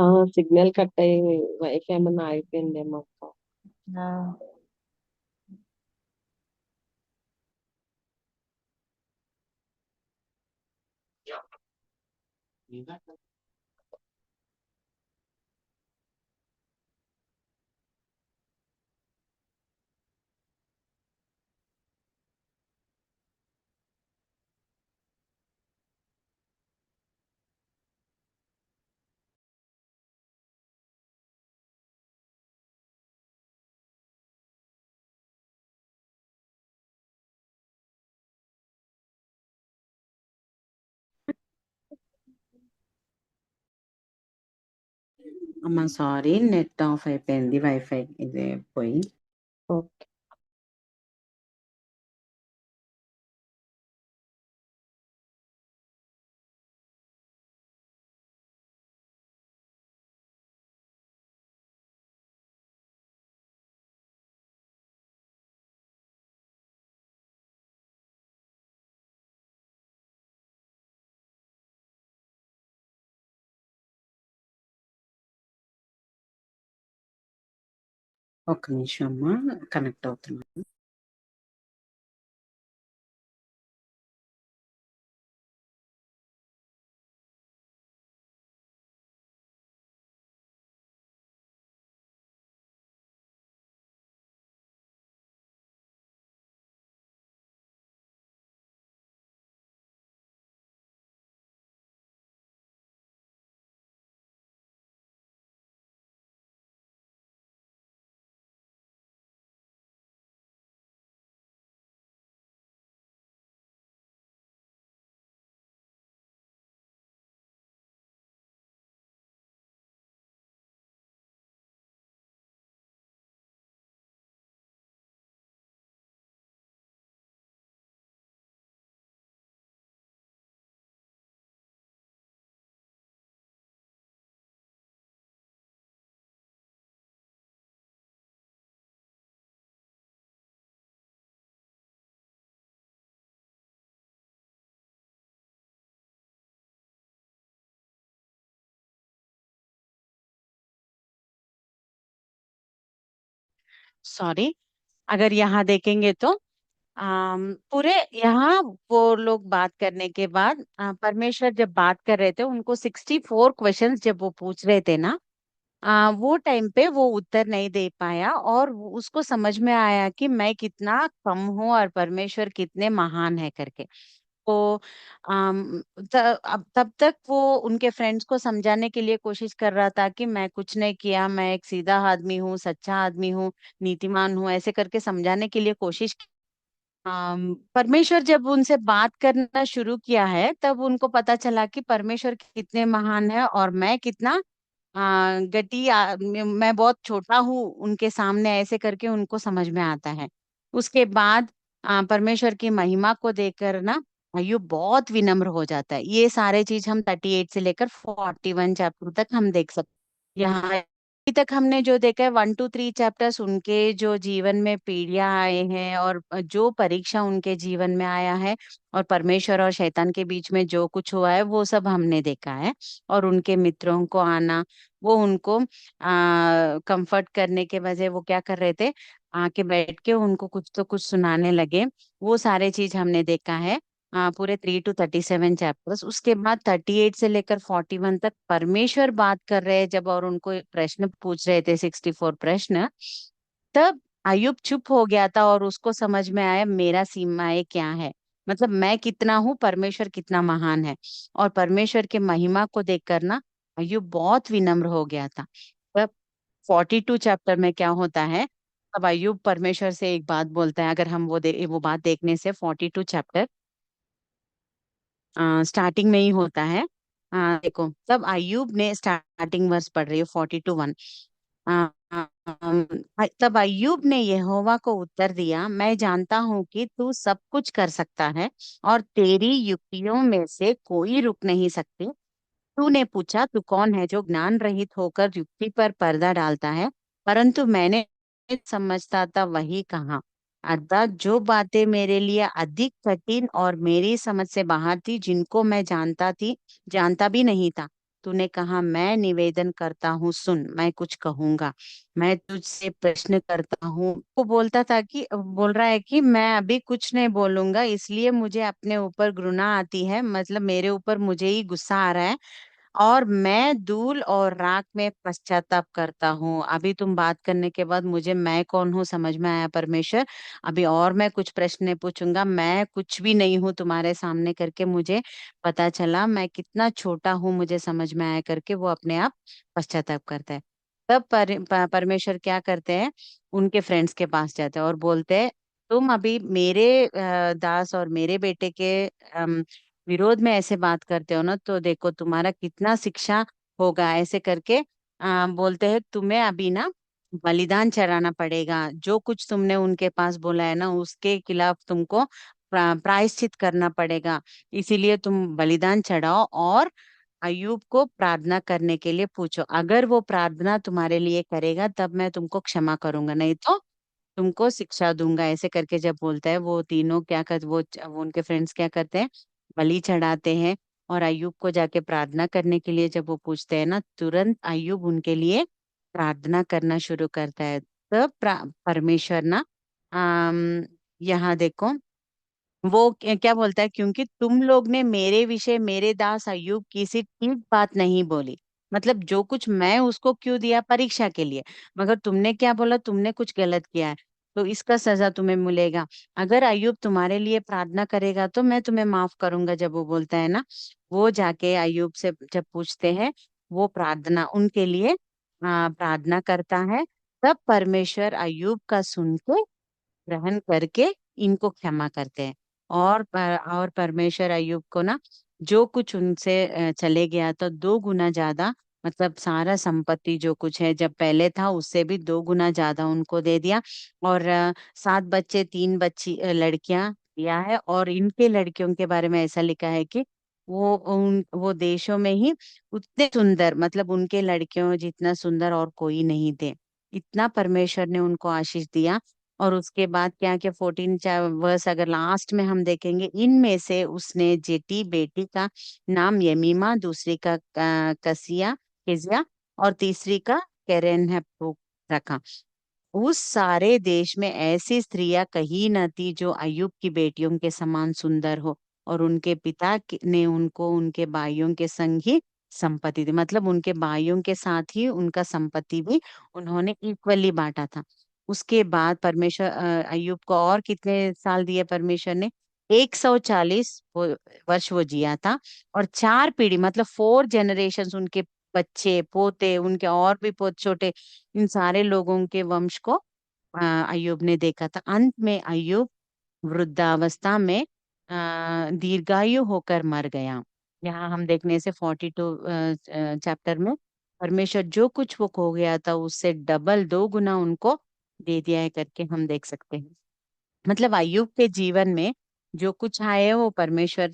ఆ సిగ్నల్ కట్ అయ్యి వైఫై ఏమన్నా ఆగిపోయిందేమో అక్క. ఆ, అమ్మ సారీ, నెట్ ఆఫ్ అయిపోయింది, వైఫై ఇది పోయి. ఓకే. ఒక్క నిమిషం అమ్మా, కనెక్ట్ అవుతున్నాను. सॉरी, अगर यहाँ देखेंगे तो पूरे यहाँ वो लोग बात करने के बाद परमेश्वर जब बात कर रहे थे, उनको 64 क्वेश्चंस जब वो पूछ रहे थे ना, वो टाइम पे वो उत्तर नहीं दे पाया, और उसको समझ में आया कि मैं कितना कम हूँ और परमेश्वर कितने महान है करके। तो अब तब तक वो उनके फ्रेंड्स को समझाने के लिए कोशिश कर रहा था कि मैं कुछ नहीं किया, मैं एक सीधा आदमी हूँ, सच्चा आदमी हूँ, नीतिमान हूँ, ऐसे करके समझाने के लिए कोशिश की। परमेश्वर जब उनसे बात करना शुरू किया है, तब उनको पता चला कि परमेश्वर कितने महान है और मैं कितना मैं बहुत छोटा हूँ उनके सामने, ऐसे करके उनको समझ में आता है। उसके बाद परमेश्वर की महिमा को देखकर ना अय्यूब बहुत विनम्र हो जाता है। ये सारे चीज हम 38 से लेकर 41 चैप्टर तक हम देख सकते हैं। यहाँ अभी तक हमने जो देखा है 1 to 3 चैप्टर्स, उनके जो जीवन में पीढ़ियां आए हैं और जो परीक्षा उनके जीवन में आया है और परमेश्वर और शैतान के बीच में जो कुछ हुआ है, वो सब हमने देखा है। और उनके मित्रों को आना, वो उनको कंफर्ट करने के बजाय वो क्या कर रहे थे, आके बैठ के उनको कुछ तो कुछ सुनाने लगे। वो सारे चीज हमने देखा है। पूरे 3 to 37 चैप्टर्स, उसके बाद 38 से लेकर 41 तक परमेश्वर बात कर रहे हैं जब, और उनको एक प्रश्न पूछ रहे थे, 64 प्रश्न। तब अयुब चुप हो गया था और उसको समझ में आया मेरा सीमाएं क्या है, मतलब मैं कितना हूँ, परमेश्वर कितना महान है। और परमेश्वर के महिमा को देखकर ना अयुब बहुत विनम्र हो गया था। तब 42 चैप्टर में क्या होता है, अब अयुब परमेश्वर से एक बात बोलता है। अगर हम वो बात देखने से 42 चैप्टर स्टार्टिंग में ही होता है। देखो, तब अय्यूब ने, स्टार्टिंग वर्स पढ़ रही हो 42:1। तब अय्यूब ने यहोवा को उत्तर दिया, मैं जानता हूँ कि तू सब कुछ कर सकता है और तेरी युक्तियों में से कोई रुक नहीं सकती। तूने पूछा, तू कौन है जो ज्ञान रहित होकर युक्ति पर पर्दा डालता है, परंतु मैंने समझता था वही कहा। अर्थात जो बातें मेरे लिए अधिक कठिन और मेरी समझ से बाहर थी, जिनको मैं जानता भी नहीं था, तूने कहा, मैं निवेदन करता हूँ, सुन, मैं कुछ कहूंगा, मैं तुझसे प्रश्न करता हूँ। वो बोल रहा है कि मैं अभी कुछ नहीं बोलूंगा, इसलिए मुझे अपने ऊपर घृणा आती है, मतलब मेरे ऊपर मुझे ही गुस्सा आ रहा है, और मैं धूल और राख में पश्चाताप करता हूँ। अभी तुम बात करने के बाद मुझे मैं कौन हूँ समझ में आया परमेश्वर। अभी और मैं कुछ प्रश्न पूछूंगा, मैं कुछ भी नहीं हूँ तुम्हारे सामने करके मुझे पता चला, मैं कितना छोटा हूँ मुझे समझ में आया करके वो अपने आप पश्चाताप करता है। तब परमेश्वर क्या करते हैं, उनके फ्रेंड्स के पास जाते हैं और बोलते हैं, तुम अभी मेरे दास और मेरे बेटे के विरोध में ऐसे बात करते हो ना, तो देखो तुम्हारा कितना शिक्षा होगा, ऐसे करके बोलते हैं, तुम्हें अभी ना बलिदान चढ़ाना पड़ेगा, जो कुछ तुमने उनके पास बोला है ना उसके खिलाफ तुमको प्रायश्चित करना पड़ेगा, इसीलिए तुम बलिदान चढ़ाओ और अयूब को प्रार्थना करने के लिए पूछो, अगर वो प्रार्थना तुम्हारे लिए करेगा तब मैं तुमको क्षमा करूंगा, नहीं तो तुमको शिक्षा दूंगा, ऐसे करके जब बोलता है, वो तीनों क्या कर वो उनके फ्रेंड्स क्या करते हैं, बलि चढ़ाते हैं, और अय्यूब को जाके प्रार्थना करने के लिए जब वो पूछते हैं ना, तुरंत अय्यूब उनके लिए प्रार्थना करना शुरू करता है। तब परमेश्वर ना, अम यहाँ देखो, वो क्या बोलता है, क्योंकि तुम लोग ने मेरे विषय मेरे दास अय्यूब की सी ठीक बात नहीं बोली, मतलब जो कुछ मैं उसको क्यों दिया परीक्षा के लिए, मगर तुमने क्या बोला, तुमने कुछ गलत किया है, तो इसका सजा तुम्हें मिलेगा। अगर अय्यूब तुम्हारे लिए प्रार्थना करेगा तो मैं तुम्हें माफ करूंगा, जब वो बोलता है ना, वो जाके अय्यूब से जब पूछते हैं, वो प्रार्थना उनके लिए प्रार्थना करता है, तब परमेश्वर अय्यूब का सुन के ग्रहण करके इनको क्षमा करते हैं। और परमेश्वर अय्यूब को ना, जो कुछ उनसे चले गया था 2 गुना ज्यादा, मतलब सारा संपत्ति जो कुछ है जब पहले था उससे भी 2 गुना ज्यादा उनको दे दिया। और 7 बच्चे, 3 बच्ची लड़कियां दिया है, और इनके लड़कियों के बारे में ऐसा लिखा है कि वो देशों में ही उतने सुंदर, मतलब उनके लड़कियों जितना सुंदर और कोई नहीं थे, इतना परमेश्वर ने उनको आशीष दिया। और उसके बाद क्या क्या 14 वर्स अगर लास्ट में हम देखेंगे, इनमें से उसने जेठी बेटी का नाम यमीमा, दूसरी का कसिया किजिया, और तीसरी का केरेन्हप्पुक रखा। उस सारे देश में ऐसी स्त्रियां कहीं न थी जो अय्यूब की बेटियों के समान सुंदर हो, और उनके ने उनको उनके भाइयों के संग ही संपत्ति दी, मतलब उनके भाइयों के साथ ही उनका संपत्ति भी उन्होंने इक्वली बांटा था। उसके बाद परमेश्वर अय्यूब को और कितने साल दिए परमेश्वर ने, 140 वर्ष वो जिया था, और 4 पीढ़ी मतलब 4 जनरेशन उनके बच्चे पोते उनके और भी पोते छोटे, इन सारे लोगों के वंश को अय्यूब ने देखा था। अंत में अय्यूब वृद्धावस्था में दीर्घायु होकर मर गया। यहाँ हम देखने से 42 चैप्टर में परमेश्वर जो कुछ वो खो गया था उससे डबल 2 गुना उनको दे दिया है करके हम देख सकते हैं। मतलब अय्यूब के जीवन में जो कुछ आए वो परमेश्वर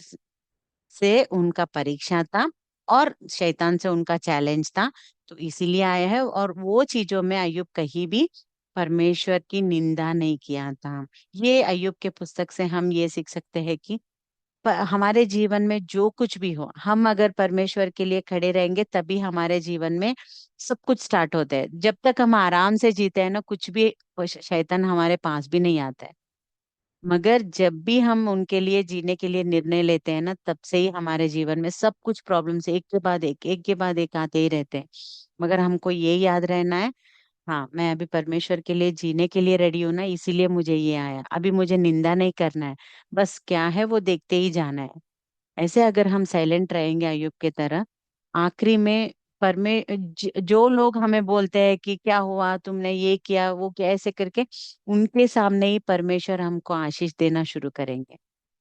से उनका परीक्षा था, और शैतान से उनका चैलेंज था, तो इसीलिए आया है। और वो चीजों में अय्यूब कहीं भी परमेश्वर की निंदा नहीं किया था। ये अय्यूब के पुस्तक से हम ये सीख सकते हैं कि हमारे जीवन में जो कुछ भी हो, हम अगर परमेश्वर के लिए खड़े रहेंगे तभी हमारे जीवन में सब कुछ स्टार्ट होता है। जब तक हम आराम से जीते हैं ना, कुछ भी शैतान हमारे पास भी नहीं आता है। मगर जब भी हम उनके लिए जीने के लिए निर्णय लेते हैं ना, तब से ही हमारे जीवन में सब कुछ प्रॉब्लम से एक के बाद एक आते ही रहते हैं। मगर हमको ये याद रहना है, हाँ मैं अभी परमेश्वर के लिए जीने के लिए रेडी हूं ना, इसीलिए मुझे ये आया, अभी मुझे निंदा नहीं करना है, बस क्या है वो देखते ही जाना है। ऐसे अगर हम साइलेंट रहेंगे अयुब के तरह, आखिरी में जो लोग हमें बोलते हैं कि क्या हुआ, तुमने ये किया वो किया, ऐसे करके उनके सामने ही परमेश्वर हमको आशीष देना शुरू करेंगे।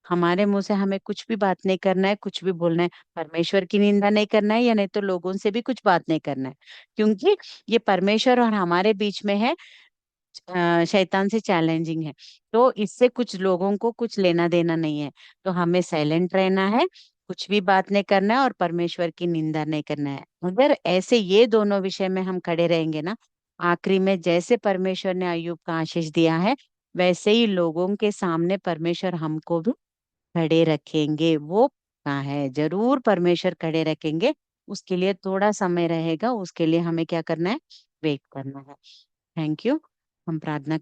हमारे मुंह से हमें कुछ भी बात नहीं करना है, कुछ भी बोलना है, परमेश्वर की निंदा नहीं करना है, या नहीं तो लोगों से भी कुछ बात नहीं करना है, क्योंकि ये परमेश्वर और हमारे बीच में है, शैतान से चैलेंजिंग है। तो इससे कुछ लोगों को कुछ लेना देना नहीं है, तो हमें साइलेंट रहना है, कुछ भी बात नहीं करना है, और परमेश्वर की निंदा नहीं करना है। अगर ऐसे ये दोनों विषय में हम खड़े रहेंगे ना, आखिरी में जैसे परमेश्वर ने अय्यूब का आशीष दिया है, वैसे ही लोगों के सामने परमेश्वर हमको भी खड़े रखेंगे। वो कहाँ है, जरूर परमेश्वर खड़े रखेंगे। उसके लिए थोड़ा समय रहेगा, उसके लिए हमें क्या करना है, वेट करना है। Thank you. हम प्रार्थना